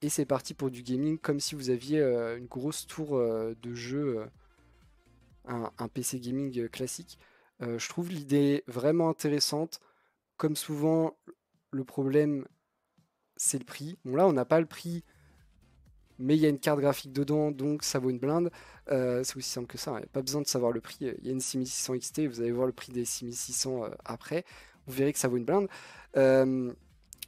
et c'est parti pour du gaming, comme si vous aviez une grosse tour de jeu, un PC gaming classique. Je trouve l'idée vraiment intéressante. Comme souvent, le problème, c'est le prix. Bon, là, on n'a pas le prix, mais il y a une carte graphique dedans, donc ça vaut une blinde. C'est aussi simple que ça, il n'y a pas besoin de savoir le prix. Il y a une 6600 XT, vous allez voir le prix des 6600 après. Vous verrez que ça vaut une blinde. Euh,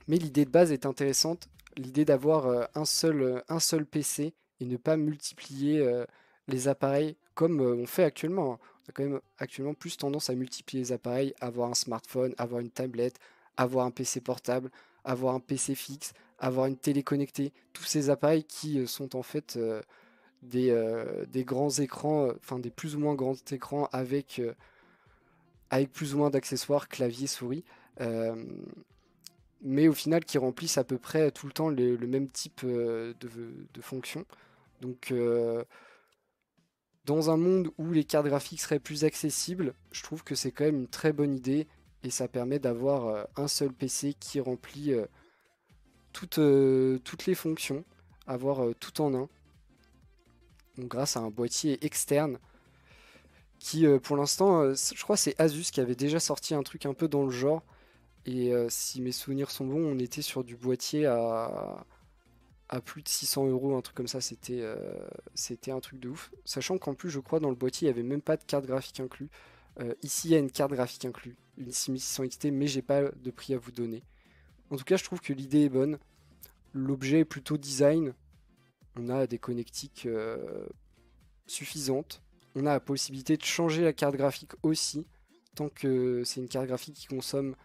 mais l'idée de base est intéressante. L'idée d'avoir un seul PC et ne pas multiplier les appareils comme on fait actuellement, hein. On a quand même actuellement plus tendance à multiplier les appareils, avoir un smartphone, avoir une tablette, avoir un PC portable, avoir un PC fixe, avoir une télé connectée. Tous ces appareils qui sont en fait des grands écrans, enfin des plus ou moins grands écrans avec plus ou moins d'accessoires, clavier, souris. Euh, mais au final qui remplissent à peu près tout le temps le même type de fonction. Donc dans un monde où les cartes graphiques seraient plus accessibles, je trouve que c'est quand même une très bonne idée et ça permet d'avoir un seul PC qui remplit toutes les fonctions, avoir tout en un, donc grâce à un boîtier externe qui pour l'instant, je crois que c'est Asus qui avait déjà sorti un truc un peu dans le genre. Et si mes souvenirs sont bons, on était sur du boîtier à plus de 600 euros, un truc comme ça, c'était un truc de ouf. Sachant qu'en plus, je crois, dans le boîtier, il n'y avait même pas de carte graphique inclus. Ici, il y a une carte graphique inclus, une 6600 XT, mais j'ai pas de prix à vous donner. En tout cas, je trouve que l'idée est bonne. L'objet est plutôt design. On a des connectiques suffisantes. On a la possibilité de changer la carte graphique aussi, tant que c'est une carte graphique qui consomme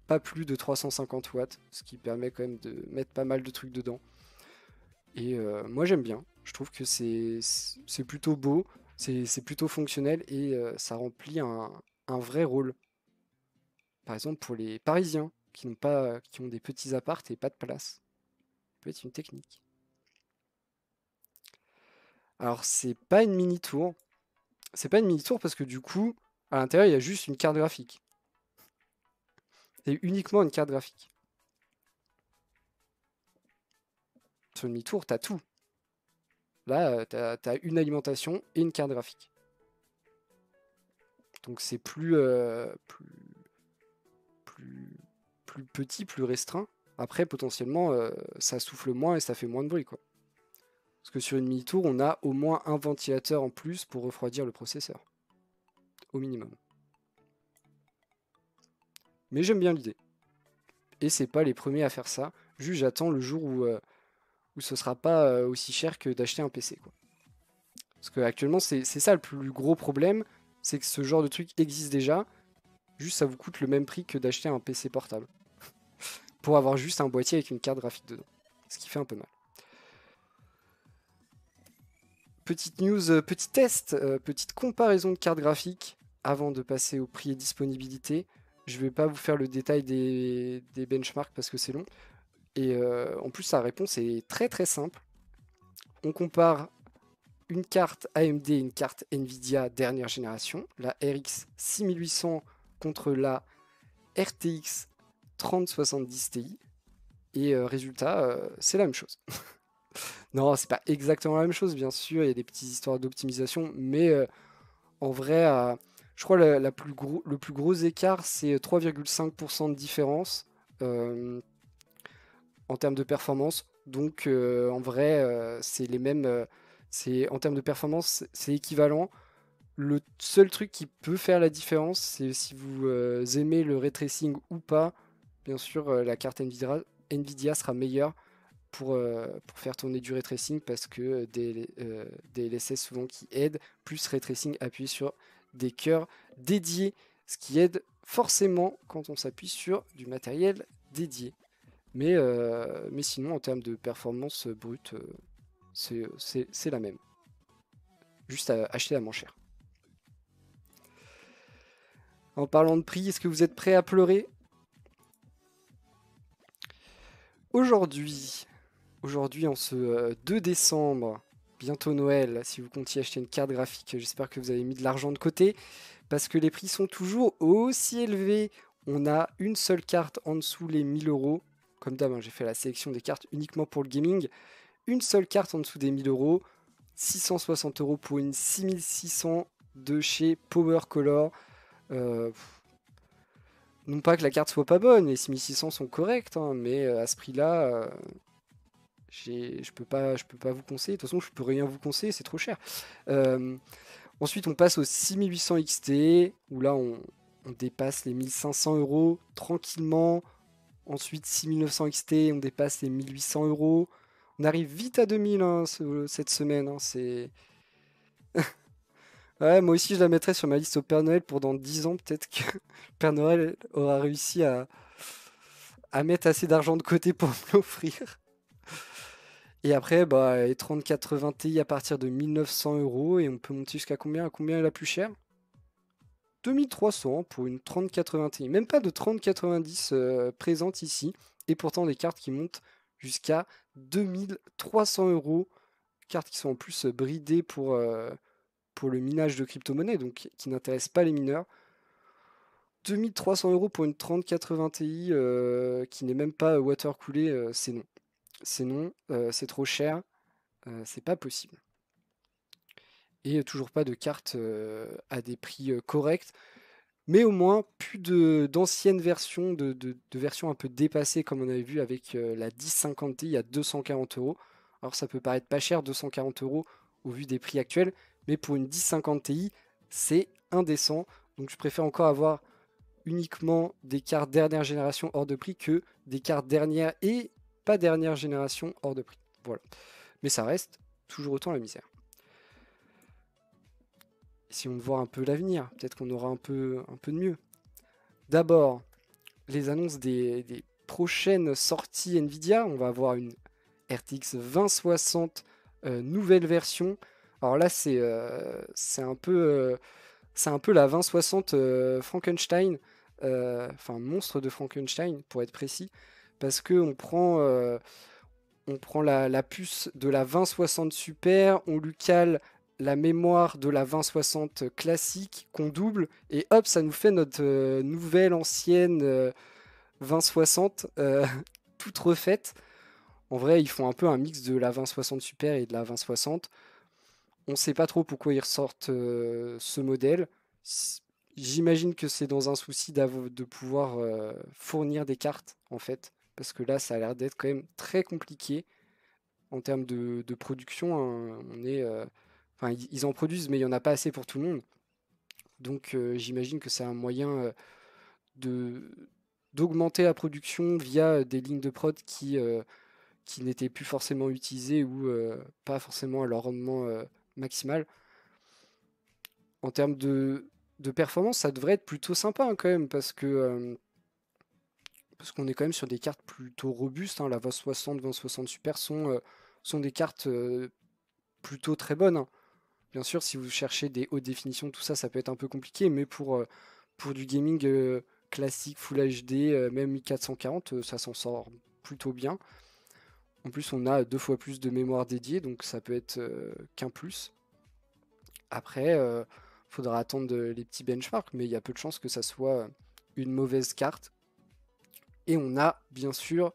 pas plus de 350 watts, ce qui permet quand même de mettre pas mal de trucs dedans. Et moi j'aime bien, je trouve que c'est plutôt beau, c'est plutôt fonctionnel et ça remplit un vrai rôle. Par exemple pour les Parisiens qui ont des petits apparts et pas de place. Ça peut être une technique. Alors c'est pas une mini tour, c'est pas une mini tour parce que du coup à l'intérieur il y a juste une carte graphique. C'est uniquement une carte graphique. Sur une mini tour t'as tout. Là t'as une alimentation et une carte graphique. Donc c'est plus petit, plus restreint. Après, potentiellement, ça souffle moins et ça fait moins de bruit, quoi. Parce que sur une mini-tour, on a au moins un ventilateur en plus pour refroidir le processeur. Au minimum. Mais j'aime bien l'idée. Et c'est pas les premiers à faire ça. Juste, j'attends le jour où ce sera pas aussi cher que d'acheter un PC, quoi. Parce que actuellement, c'est ça le plus gros problème, c'est que ce genre de truc existe déjà. Juste, ça vous coûte le même prix que d'acheter un PC portable. Pour avoir juste un boîtier avec une carte graphique dedans. Ce qui fait un peu mal. Petite news, petit test, petite comparaison de cartes graphiques avant de passer au prix et disponibilité. Je ne vais pas vous faire le détail des benchmarks parce que c'est long. Et en plus, sa réponse est très très simple. On compare une carte AMD et une carte Nvidia dernière génération, la RX 6800 contre la RTX 3070 Ti. Et résultat, c'est la même chose. Non, c'est pas exactement la même chose, bien sûr, il y a des petites histoires d'optimisation, mais en vrai, je crois le plus gros écart, c'est 3,5% de différence euh, en termes de performance. Donc en vrai, c'est les mêmes. En termes de performance, c'est équivalent. Le seul truc qui peut faire la différence, c'est si vous aimez le ray tracing ou pas. Bien sûr, la carte Nvidia sera meilleure pour faire tourner du ray tracing parce que des LSS souvent qui aident, plus ray tracing appuyé sur des cœurs dédiés, ce qui aide forcément quand on s'appuie sur du matériel dédié. Mais sinon, en termes de performance brute, c'est la même. Juste à acheter la moins cher. En parlant de prix, est-ce que vous êtes prêts à pleurer? Aujourd'hui, en ce 2 décembre, bientôt Noël, si vous comptiez acheter une carte graphique, j'espère que vous avez mis de l'argent de côté, parce que les prix sont toujours aussi élevés. On a une seule carte en dessous les 1000 euros. Comme d'hab, hein, j'ai fait la sélection des cartes uniquement pour le gaming. Une seule carte en dessous des 1000 euros. 660 euros pour une 6600 de chez Power Color. Euh, non pas que la carte soit pas bonne, les 6600 sont corrects, hein, mais à ce prix-là, je peux pas vous conseiller. De toute façon, je peux rien vous conseiller, c'est trop cher. Ensuite, on passe au 6800 XT, où là, on dépasse les 1500 euros tranquillement. Ensuite, 6900 XT, on dépasse les 1800 euros. On arrive vite à 2000 hein, cette semaine. Hein, c'est... Ouais, moi aussi, je la mettrais sur ma liste au Père Noël pour dans 10 ans. Peut-être que le Père Noël aura réussi à mettre assez d'argent de côté pour me l'offrir. Et après, bah, les 3080 Ti à partir de 1900 euros. Et on peut monter jusqu'à combien? À combien est la plus chère? 2300 pour une 3080 Ti. Même pas de 3090 présente ici. Et pourtant, des cartes qui montent jusqu'à 2300 euros. Cartes qui sont en plus bridées pour le minage de crypto-monnaie, donc qui n'intéressent pas les mineurs. 2300 euros pour une 3080 Ti qui n'est même pas water-coolée, c'est non. C'est non, c'est trop cher, c'est pas possible. Et toujours pas de carte à des prix corrects, mais au moins plus d'anciennes versions, de versions un peu dépassées comme on avait vu avec la 1050 Ti à 240 euros. Alors ça peut paraître pas cher, 240 euros au vu des prix actuels, mais pour une 1050 Ti, c'est indécent. Donc je préfère encore avoir uniquement des cartes dernière génération hors de prix que des cartes dernière et pas dernière génération hors de prix. Voilà. Mais ça reste toujours autant la misère. Essayons de voir un peu l'avenir. Peut-être qu'on aura un peu de mieux. D'abord, les annonces des prochaines sorties Nvidia. On va avoir une RTX 2060 nouvelle version. Alors là, c'est un peu la 2060 Frankenstein, enfin monstre de Frankenstein pour être précis, parce que on prend la puce de la 2060 Super, on lui cale la mémoire de la 2060 classique qu'on double, et hop, ça nous fait notre nouvelle ancienne 2060 toute refaite. En vrai, ils font un peu un mix de la 2060 Super et de la 2060. On ne sait pas trop pourquoi ils ressortent ce modèle. J'imagine que c'est dans un souci de pouvoir fournir des cartes, en fait, parce que là, ça a l'air d'être quand même très compliqué en termes de production. Hein. Enfin, ils en produisent, mais il n'y en a pas assez pour tout le monde. Donc, j'imagine que c'est un moyen de d'augmenter la production via des lignes de prod qui n'étaient plus forcément utilisées ou pas forcément à leur rendement maximal. En termes de performance, ça devrait être plutôt sympa hein, quand même, parce qu'on est quand même sur des cartes plutôt robustes. Hein. La 2060, 2060 Super sont des cartes plutôt très bonnes. Hein. Bien sûr, si vous cherchez des hautes définitions, tout ça, ça peut être un peu compliqué, mais pour du gaming classique, Full HD, même 1440, ça s'en sort plutôt bien. En plus, on a deux fois plus de mémoire dédiée, donc ça peut être qu'un plus. Après, faudra attendre les petits benchmarks, mais il y a peu de chances que ça soit une mauvaise carte. Et on a bien sûr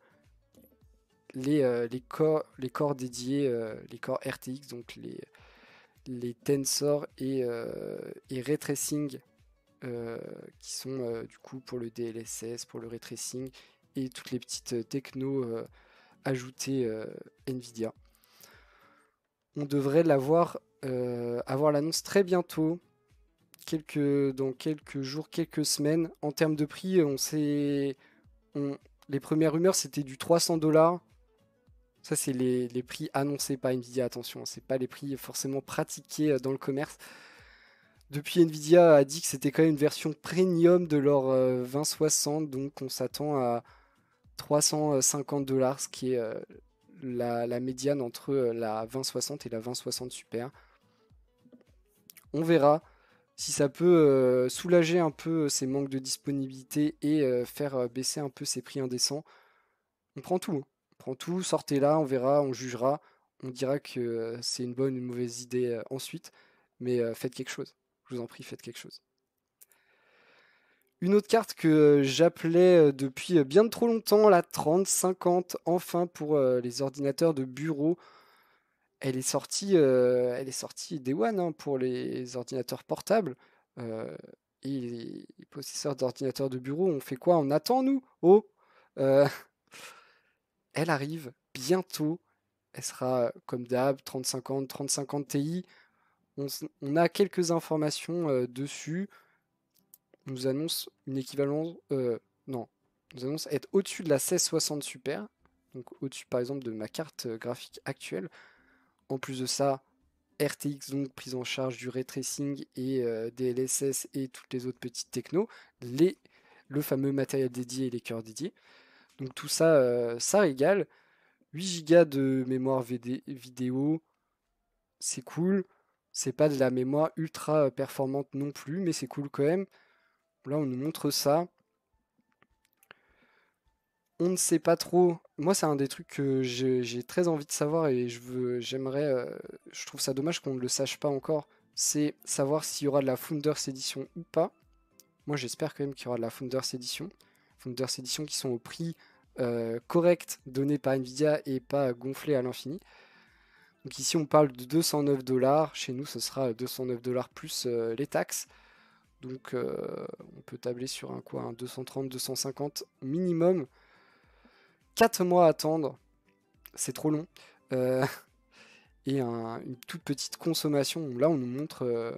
les corps dédiés, les corps RTX, donc les Tensor et Ray Tracing, qui sont du coup pour le DLSS, pour le Ray Tracing et toutes les petites technos ajoutées NVIDIA. On devrait avoir l'annonce très bientôt, dans quelques jours, quelques semaines. En termes de prix, les premières rumeurs c'était du 300 $. Ça, c'est les prix annoncés par Nvidia, attention, c'est pas les prix forcément pratiqués dans le commerce. Depuis, Nvidia a dit que c'était quand même une version premium de leur 2060, donc on s'attend à 350 $, ce qui est la médiane entre la 2060 et la 2060 Super. On verra si ça peut soulager un peu ces manques de disponibilité et faire baisser un peu ces prix indécents. On prend tout. Hein. On prend tout, sortez là, on verra, on jugera. On dira que c'est une bonne ou une mauvaise idée ensuite. Mais faites quelque chose. Je vous en prie, faites quelque chose. Une autre carte que j'appelais depuis bien trop longtemps, la 3050, enfin pour les ordinateurs de bureau. Elle est sortie Day One hein, pour les ordinateurs portables. Euh, et les possesseurs d'ordinateurs de bureau, on fait quoi? On attend, nous? Oh! Euh, Elle arrive bientôt. Elle sera comme d'hab 3050, 3050 Ti. On a quelques informations dessus. On nous annonce une équivalence. Non. On nous annonce être au-dessus de la 1660 Super. Donc au-dessus par exemple de ma carte graphique actuelle. En plus de ça, RTX donc prise en charge du ray tracing et DLSS et toutes les autres petites technos. Le fameux matériel dédié et les cœurs dédiés. Donc tout ça, ça régale. 8 Go de mémoire vidéo, c'est cool. C'est pas de la mémoire ultra performante non plus, mais c'est cool quand même. Là, on nous montre ça. On ne sait pas trop. Moi, c'est un des trucs que j'ai très envie de savoir et je trouve ça dommage qu'on ne le sache pas encore. C'est savoir s'il y aura de la Founders Edition ou pas. Moi, j'espère quand même qu'il y aura de la Founders Edition. Founders Edition qui sont au prix correct donné par Nvidia et pas gonflé à l'infini. Donc ici, on parle de 209 $. Chez nous, ce sera 209 $ plus les taxes. Donc on peut tabler sur un 230, 250 minimum. 4 mois à attendre, c'est trop long. Euh, et une toute petite consommation. Là, on nous montre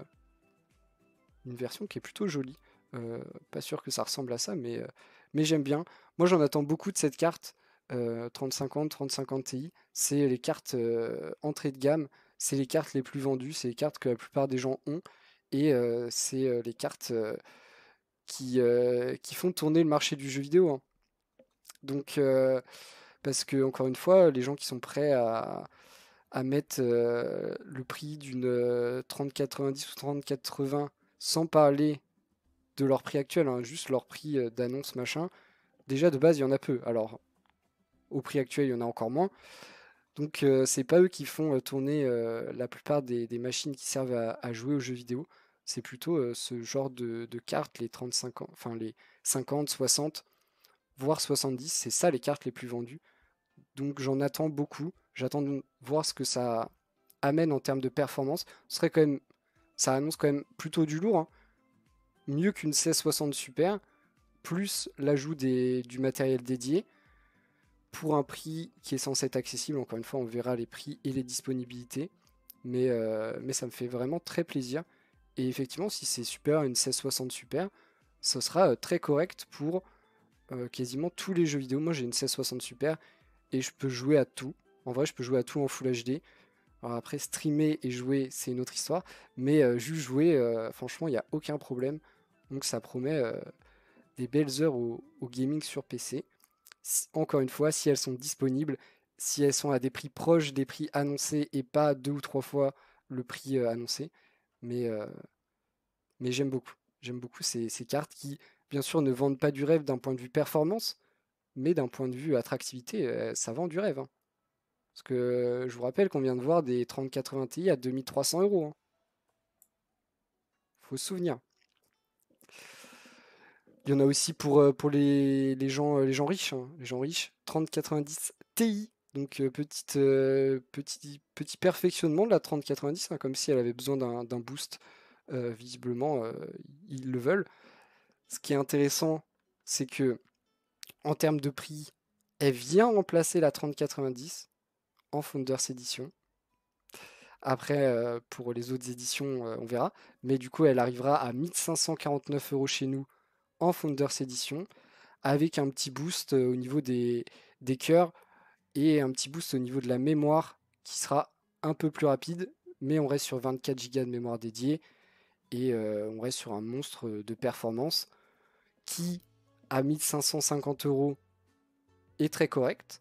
une version qui est plutôt jolie. Pas sûr que ça ressemble à ça, mais j'aime bien. Moi, j'en attends beaucoup de cette carte 3050, 3050 Ti. C'est les cartes entrée de gamme. C'est les cartes les plus vendues. C'est les cartes que la plupart des gens ont. et c'est les cartes qui font tourner le marché du jeu vidéo, hein. Donc, parce que, encore une fois, les gens qui sont prêts à mettre le prix d'une 3090 ou 3080 sans parler de leur prix actuel, hein, juste leur prix d'annonce machin, déjà de base il y en a peu. Alors au prix actuel il y en a encore moins. Donc c'est pas eux qui font tourner la plupart des machines qui servent à jouer aux jeux vidéo. C'est plutôt ce genre de cartes, les 35 ans, enfin les 50, 60, voire 70, c'est ça les cartes les plus vendues. Donc j'en attends beaucoup. J'attends de voir ce que ça amène en termes de performance. Ce serait quand même, ça annonce quand même plutôt du lourd, hein. Mieux qu'une 1660 Super, plus l'ajout du matériel dédié, pour un prix qui est censé être accessible. Encore une fois, on verra les prix et les disponibilités. Mais ça me fait vraiment très plaisir. Et effectivement, si c'est super, une 1660 Super, ce sera très correct pour quasiment tous les jeux vidéo. Moi, j'ai une 1660 Super et je peux jouer à tout. En vrai, je peux jouer à tout en Full HD. Alors après, streamer et jouer, c'est une autre histoire. Mais juste jouer, franchement, il n'y a aucun problème. Donc ça promet des belles heures au gaming sur PC. Encore une fois, si elles sont disponibles, si elles sont à des prix proches des prix annoncés et pas 2 ou 3 fois le prix annoncé. Mais, euh, mais j'aime beaucoup. J'aime beaucoup ces cartes qui, bien sûr, ne vendent pas du rêve d'un point de vue performance, mais d'un point de vue attractivité, ça vend du rêve, hein. Parce que je vous rappelle qu'on vient de voir des 3080 Ti à 2300 euros, hein. Faut se souvenir. Il y en a aussi pour les gens riches, hein. Les gens riches, 3090 Ti. Donc petit perfectionnement de la 3090, hein, comme si elle avait besoin d'un boost. Visiblement, ils le veulent. Ce qui est intéressant, c'est que en termes de prix, elle vient remplacer la 3090 en Founders Edition. Après, pour les autres éditions, on verra. Mais du coup, elle arrivera à 1549 euros chez nous en Founders Edition, avec un petit boost au niveau des cœurs et un petit boost au niveau de la mémoire qui sera un peu plus rapide, mais on reste sur 24 Go de mémoire dédiée et on reste sur un monstre de performance qui, à 1550 euros, est très correct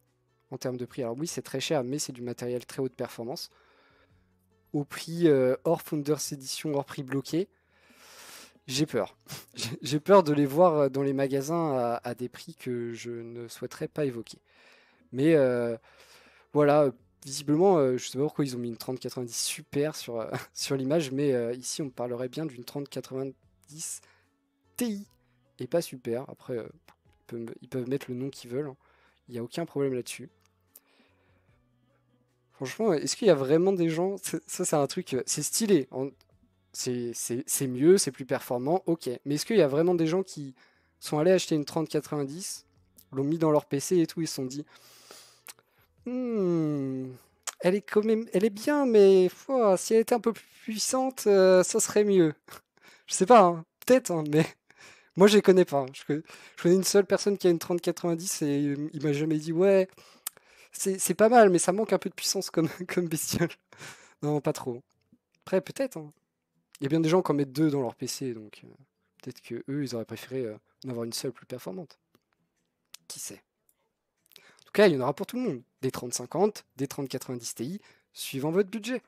en termes de prix. Alors oui, c'est très cher, mais c'est du matériel très haute performance. Au prix hors Founders Edition, hors prix bloqué, j'ai peur. J'ai peur de les voir dans les magasins à des prix que je ne souhaiterais pas évoquer. Mais voilà, visiblement, je sais pas pourquoi ils ont mis une 3090 Super sur, sur l'image, mais ici on parlerait bien d'une 3090 Ti et pas Super. Après, ils peuvent mettre le nom qu'ils veulent, hein. Il n'y a aucun problème là-dessus. Franchement, est-ce qu'il y a vraiment des gens... Ça, c'est un truc... C'est stylé. C'est mieux, c'est plus performant, ok. Mais est-ce qu'il y a vraiment des gens qui sont allés acheter une 3090, l'ont mis dans leur PC et tout, ils se sont dit... Hmm, elle est quand même... Elle est bien, mais ouah, si elle était un peu plus puissante, ça serait mieux. Je sais pas, hein, peut-être, hein, mais... Moi, je les connais pas, hein. Je connais une seule personne qui a une 3090 et il m'a jamais dit, ouais, c'est pas mal, mais ça manque un peu de puissance comme, comme bestiole. Non, pas trop. Après, peut-être, hein. Il y a bien des gens qui en mettent deux dans leur PC, donc peut-être que eux, ils auraient préféré en avoir une seule plus performante. Qui sait? En tout cas, il y en aura pour tout le monde. Des 3050, des 3090 Ti, suivant votre budget.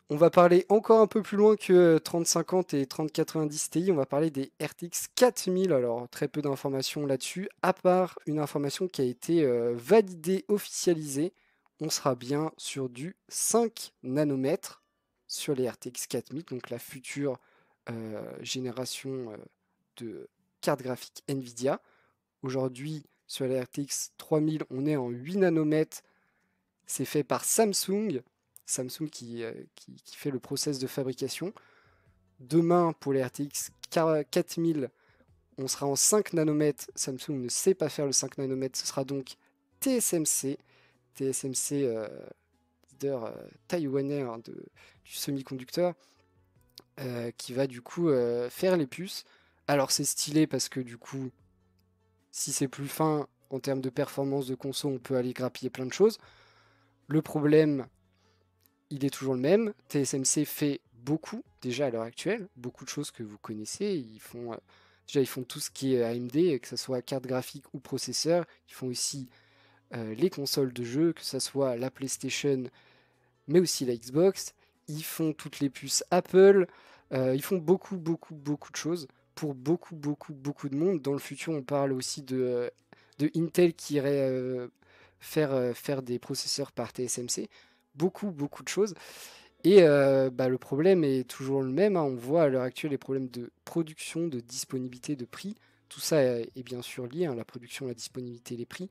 On va parler encore un peu plus loin que 3050 et 3090 Ti. On va parler des RTX 4000. Alors, très peu d'informations là-dessus, à part une information qui a été validée, officialisée. On sera bien sur du 5 nanomètres sur les RTX 4000, donc la future génération de cartes graphiques Nvidia. Aujourd'hui, sur les RTX 3000, on est en 8 nanomètres. C'est fait par Samsung. Samsung qui fait le process de fabrication. Demain, pour les RTX 4000, on sera en 5 nanomètres. Samsung ne sait pas faire le 5 nanomètres. Ce sera donc TSMC. TSMC, leader taïwanais, hein, du semi-conducteur, qui va du coup faire les puces. Alors c'est stylé parce que du coup, si c'est plus fin en termes de performance de conso, on peut aller grappiller plein de choses. Le problème, il est toujours le même. TSMC fait beaucoup déjà à l'heure actuelle, beaucoup de choses que vous connaissez. Déjà, ils font tout ce qui est AMD, que ce soit carte graphique ou processeur. Ils font aussi les consoles de jeux, que ce soit la PlayStation, mais aussi la Xbox. Ils font toutes les puces Apple. Ils font beaucoup, beaucoup, beaucoup de choses pour beaucoup, beaucoup, beaucoup de monde. Dans le futur, on parle aussi de Intel qui irait faire des processeurs par TSMC. Beaucoup, beaucoup de choses. Et bah, le problème est toujours le même, hein. On voit à l'heure actuelle les problèmes de production, de disponibilité, de prix. Tout ça est bien sûr lié, hein, la production, la disponibilité, les prix.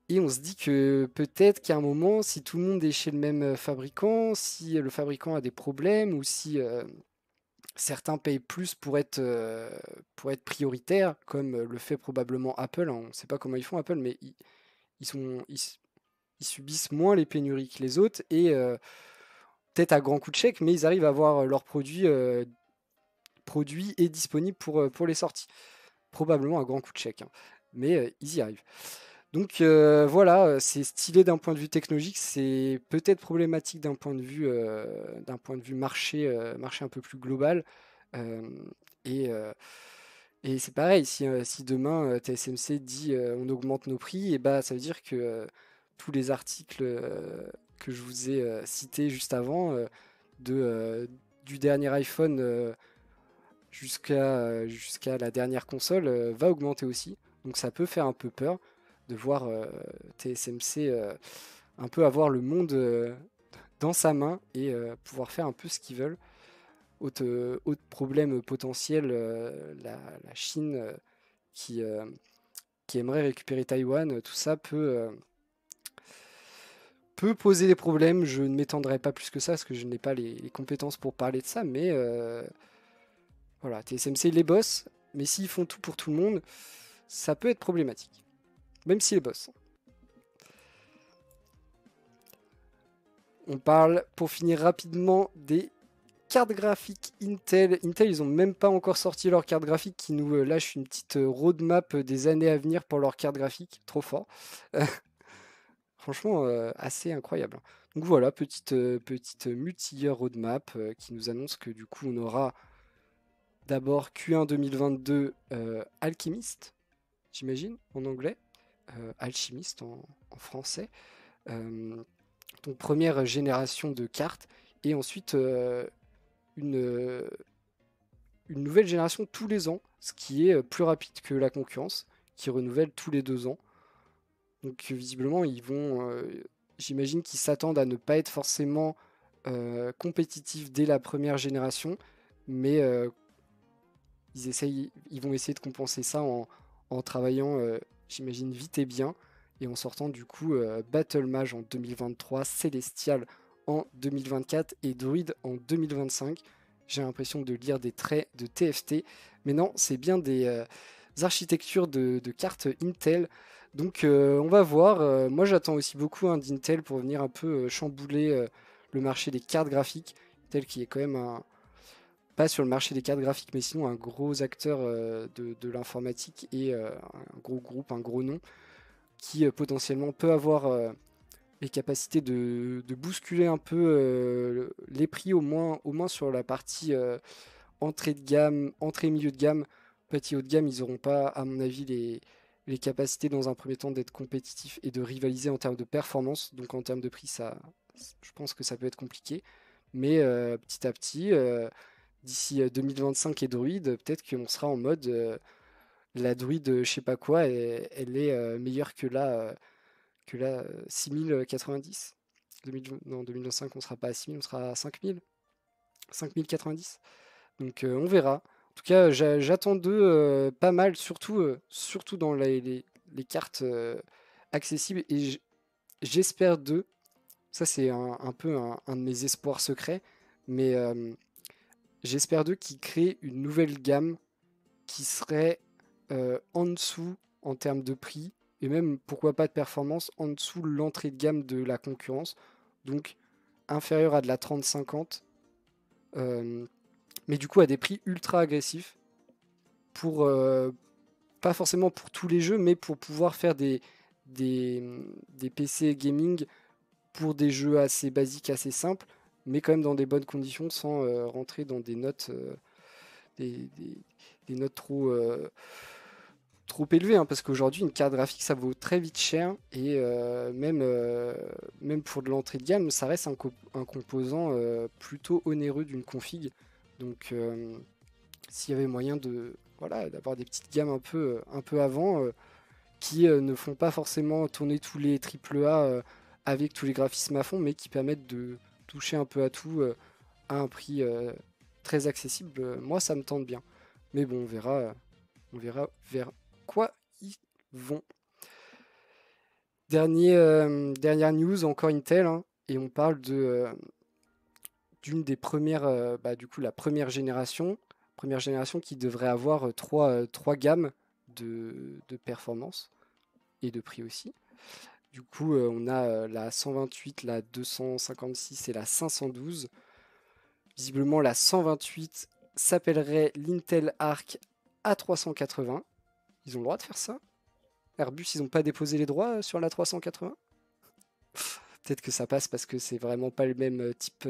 Et on se dit que peut-être qu'à un moment, si tout le monde est chez le même fabricant, si le fabricant a des problèmes ou si certains payent plus pour être prioritaires, comme le fait probablement Apple, hein. On ne sait pas comment ils font Apple, mais ils sont, ils subissent moins les pénuries que les autres et peut-être à grand coup de chèque, mais ils arrivent à avoir leurs produits et disponibles pour les sorties. Probablement à grand coup de chèque, hein. Mais ils y arrivent. Donc voilà, c'est stylé d'un point de vue technologique, c'est peut-être problématique d'un point de vue marché, marché un peu plus global. Euh, et et c'est pareil, si demain TSMC dit on augmente nos prix, et bah ça veut dire que tous les articles que je vous ai cités juste avant, de, euh, du dernier iPhone jusqu'à la dernière console, va augmenter aussi. Donc ça peut faire un peu peur de voir TSMC un peu avoir le monde dans sa main et pouvoir faire un peu ce qu'ils veulent. Autre problème potentiel, la Chine qui, euh, qui aimerait récupérer Taïwan, tout ça peut poser des problèmes. Je ne m'étendrai pas plus que ça parce que je n'ai pas les compétences pour parler de ça, mais voilà, TSMC les boss, mais s'ils font tout pour tout le monde, ça peut être problématique, même s'ils les boss. On parle, pour finir rapidement, des cartes graphiques Intel. Intel, ils ont même pas encore sorti leur carte graphique qui nous lâche une petite roadmap des années à venir pour leur carte graphique. Trop fort. Franchement, assez incroyable, hein. Donc voilà, petite multi-year roadmap qui nous annonce que du coup, on aura d'abord Q1 2022 Alchemist, j'imagine, en anglais. Alchimiste en français. Euh, donc première génération de cartes. Et ensuite, une, une nouvelle génération tous les ans, ce qui est plus rapide que la concurrence, qui renouvelle tous les 2 ans. Donc visiblement, j'imagine qu'ils s'attendent à ne pas être forcément compétitifs dès la première génération, mais ils vont essayer de compenser ça en travaillant, j'imagine, vite et bien, et en sortant du coup Battle Mage en 2023, Celestial en 2024 et Druid en 2025. J'ai l'impression de lire des traits de TFT, mais non, c'est bien des architectures de cartes Intel. Donc on va voir. Moi j'attends aussi beaucoup d'Intel pour venir un peu chambouler le marché des cartes graphiques, Intel qui est quand même pas sur le marché des cartes graphiques, mais sinon un gros acteur de l'informatique et un gros groupe, un gros nom, qui potentiellement peut avoir les capacités de bousculer un peu les prix, au moins sur la partie entrée de gamme, entrée milieu de gamme. Petit haut de gamme, ils n'auront pas, à mon avis, les capacités dans un premier temps d'être compétitifs et de rivaliser en termes de performance. Donc en termes de prix, je pense que ça peut être compliqué. Mais petit à petit, d'ici 2025 et Druid, peut-être qu'on sera en mode la Druid, je sais pas quoi, elle est meilleure que la 6090. Non, 2025, on sera pas à 6000, on sera à 5000, 5090. Donc on verra. En tout cas, j'attends d'eux pas mal, surtout dans les cartes accessibles. Et j'espère d'eux, ça c'est un peu un de mes espoirs secrets, mais j'espère d'eux qu'ils créent une nouvelle gamme qui serait en dessous en termes de prix, et même pourquoi pas de performance, en dessous de l'entrée de gamme de la concurrence, donc inférieur à de la 3050, mais du coup à des prix ultra agressifs, pour pas forcément pour tous les jeux, mais pour pouvoir faire des PC gaming pour des jeux assez basiques, assez simples, mais quand même dans des bonnes conditions sans rentrer dans des notes, des, des- des notes trop élevées, hein, parce qu'aujourd'hui, une carte graphique, ça vaut très vite cher, et même pour de l'entrée de gamme, ça reste un composant plutôt onéreux d'une config. Donc, s'il y avait moyen de, voilà, d'avoir des petites gammes un peu avant, qui ne font pas forcément tourner tous les AAA avec tous les graphismes à fond, mais qui permettent de toucher un peu à tout à un prix très accessible, moi ça me tente bien. Mais bon, on verra vers quoi ils vont. Dernière news, encore Intel, hein, et on parle d'une des premières, bah, du coup la première génération qui devrait avoir trois gammes de performance et de prix aussi. Du coup, on a la 128, la 256 et la 512. Visiblement, la 128 s'appellerait l'Intel Arc A380. Ils ont le droit de faire ça? Airbus, ils n'ont pas déposé les droits sur la 380? Peut-être que ça passe parce que c'est vraiment pas le même type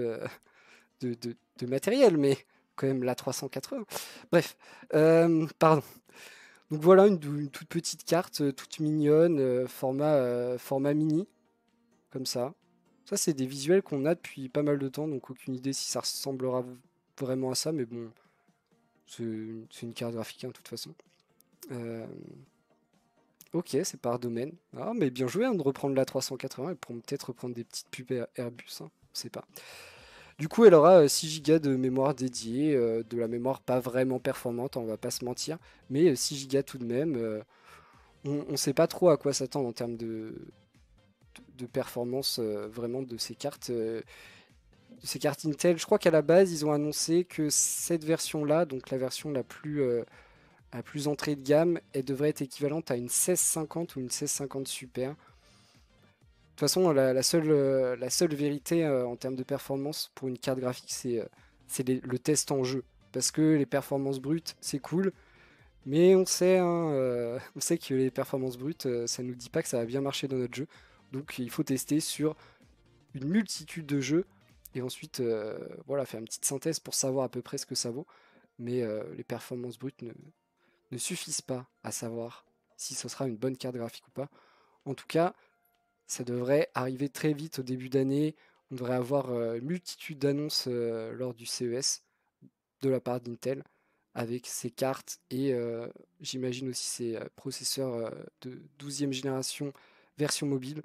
de matériel, mais quand même la 380. Bref, pardon. Donc voilà une toute petite carte, toute mignonne, format mini, comme ça. Ça, c'est des visuels qu'on a depuis pas mal de temps, donc aucune idée si ça ressemblera vraiment à ça, mais bon, c'est une carte graphique, hein, de toute façon. Euh, ok, c'est par domaine. Ah, mais bien joué, hein, de reprendre la 380 et pour peut-être reprendre des petites pubs Airbus, hein, on sait pas. Du coup, elle aura 6 Go de mémoire dédiée, de la mémoire pas vraiment performante, on va pas se mentir, mais 6 Go tout de même. On ne sait pas trop à quoi s'attendre en termes de performance vraiment de ces cartes. Ces cartes Intel, je crois qu'à la base, ils ont annoncé que cette version-là, donc la version la plus entrée de gamme, elle devrait être équivalente à une 1650 ou une 1650 Super. De toute façon, la seule vérité en termes de performance pour une carte graphique, c'est le test en jeu. Parce que les performances brutes, c'est cool, mais on sait, hein, on sait que les performances brutes, ça ne nous dit pas que ça va bien marcher dans notre jeu. Donc il faut tester sur une multitude de jeux et ensuite voilà, faire une petite synthèse pour savoir à peu près ce que ça vaut. Mais les performances brutes ne suffisent pas à savoir si ce sera une bonne carte graphique ou pas. En tout cas, ça devrait arriver très vite au début d'année. On devrait avoir une multitude d'annonces lors du CES de la part d'Intel avec ses cartes et j'imagine aussi ses processeurs de 12e génération version mobile.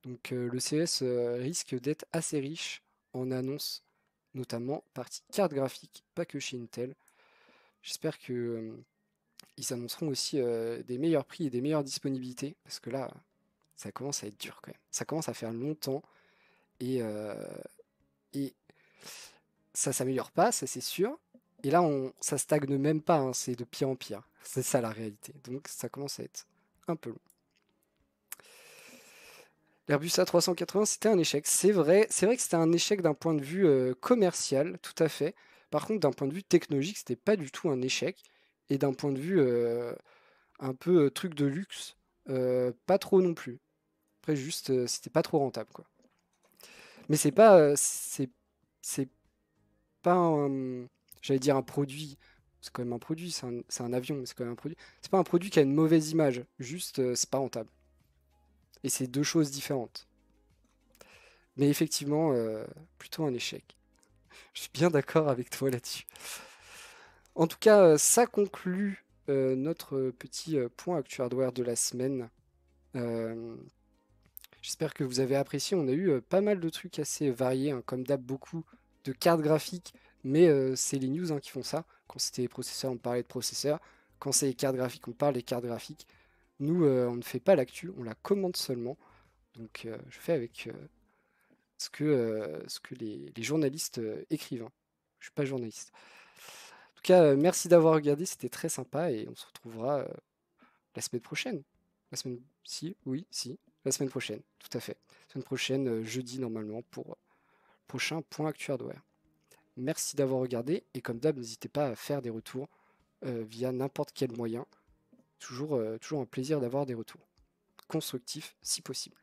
Donc le CES risque d'être assez riche en annonces, notamment partie carte graphique, pas que chez Intel. J'espère que ils annonceront aussi des meilleurs prix et des meilleures disponibilités, parce que là, ça commence à être dur quand même. Ça commence à faire longtemps et ça s'améliore pas, ça c'est sûr. Et là, ça stagne même pas, hein, c'est de pire en pire. C'est ça la réalité. Donc ça commence à être un peu long. L'Airbus A380, c'était un échec. C'est vrai que c'était un échec d'un point de vue commercial, tout à fait. Par contre, d'un point de vue technologique, c'était pas du tout un échec. Et d'un point de vue un peu truc de luxe, pas trop non plus. Après, juste, c'était pas trop rentable, quoi. Mais c'est pas j'allais dire un produit. C'est quand même un produit, c'est un avion, mais c'est quand même un produit. C'est pas un produit qui a une mauvaise image. Juste, c'est pas rentable. Et c'est deux choses différentes. Mais effectivement, plutôt un échec. Je suis bien d'accord avec toi là-dessus. En tout cas, ça conclut notre petit point Actu Hardware de la semaine. Euh, J'espère que vous avez apprécié. On a eu pas mal de trucs assez variés, hein, comme d'hab, beaucoup de cartes graphiques, mais c'est les news, hein, qui font ça. Quand c'était les processeurs, on parlait de processeurs. Quand c'est les cartes graphiques, on parle des cartes graphiques. Nous, on ne fait pas l'actu, on la commande seulement. Donc, je fais avec ce que les journalistes écrivent, hein. Je suis pas journaliste. En tout cas, merci d'avoir regardé, c'était très sympa et on se retrouvera la semaine prochaine. La semaine... Si, oui, si. La semaine prochaine, tout à fait. La semaine prochaine, jeudi normalement, pour prochain point Actu Hardware. Merci d'avoir regardé et comme d'hab, n'hésitez pas à faire des retours via n'importe quel moyen. Toujours un plaisir d'avoir des retours constructifs si possible.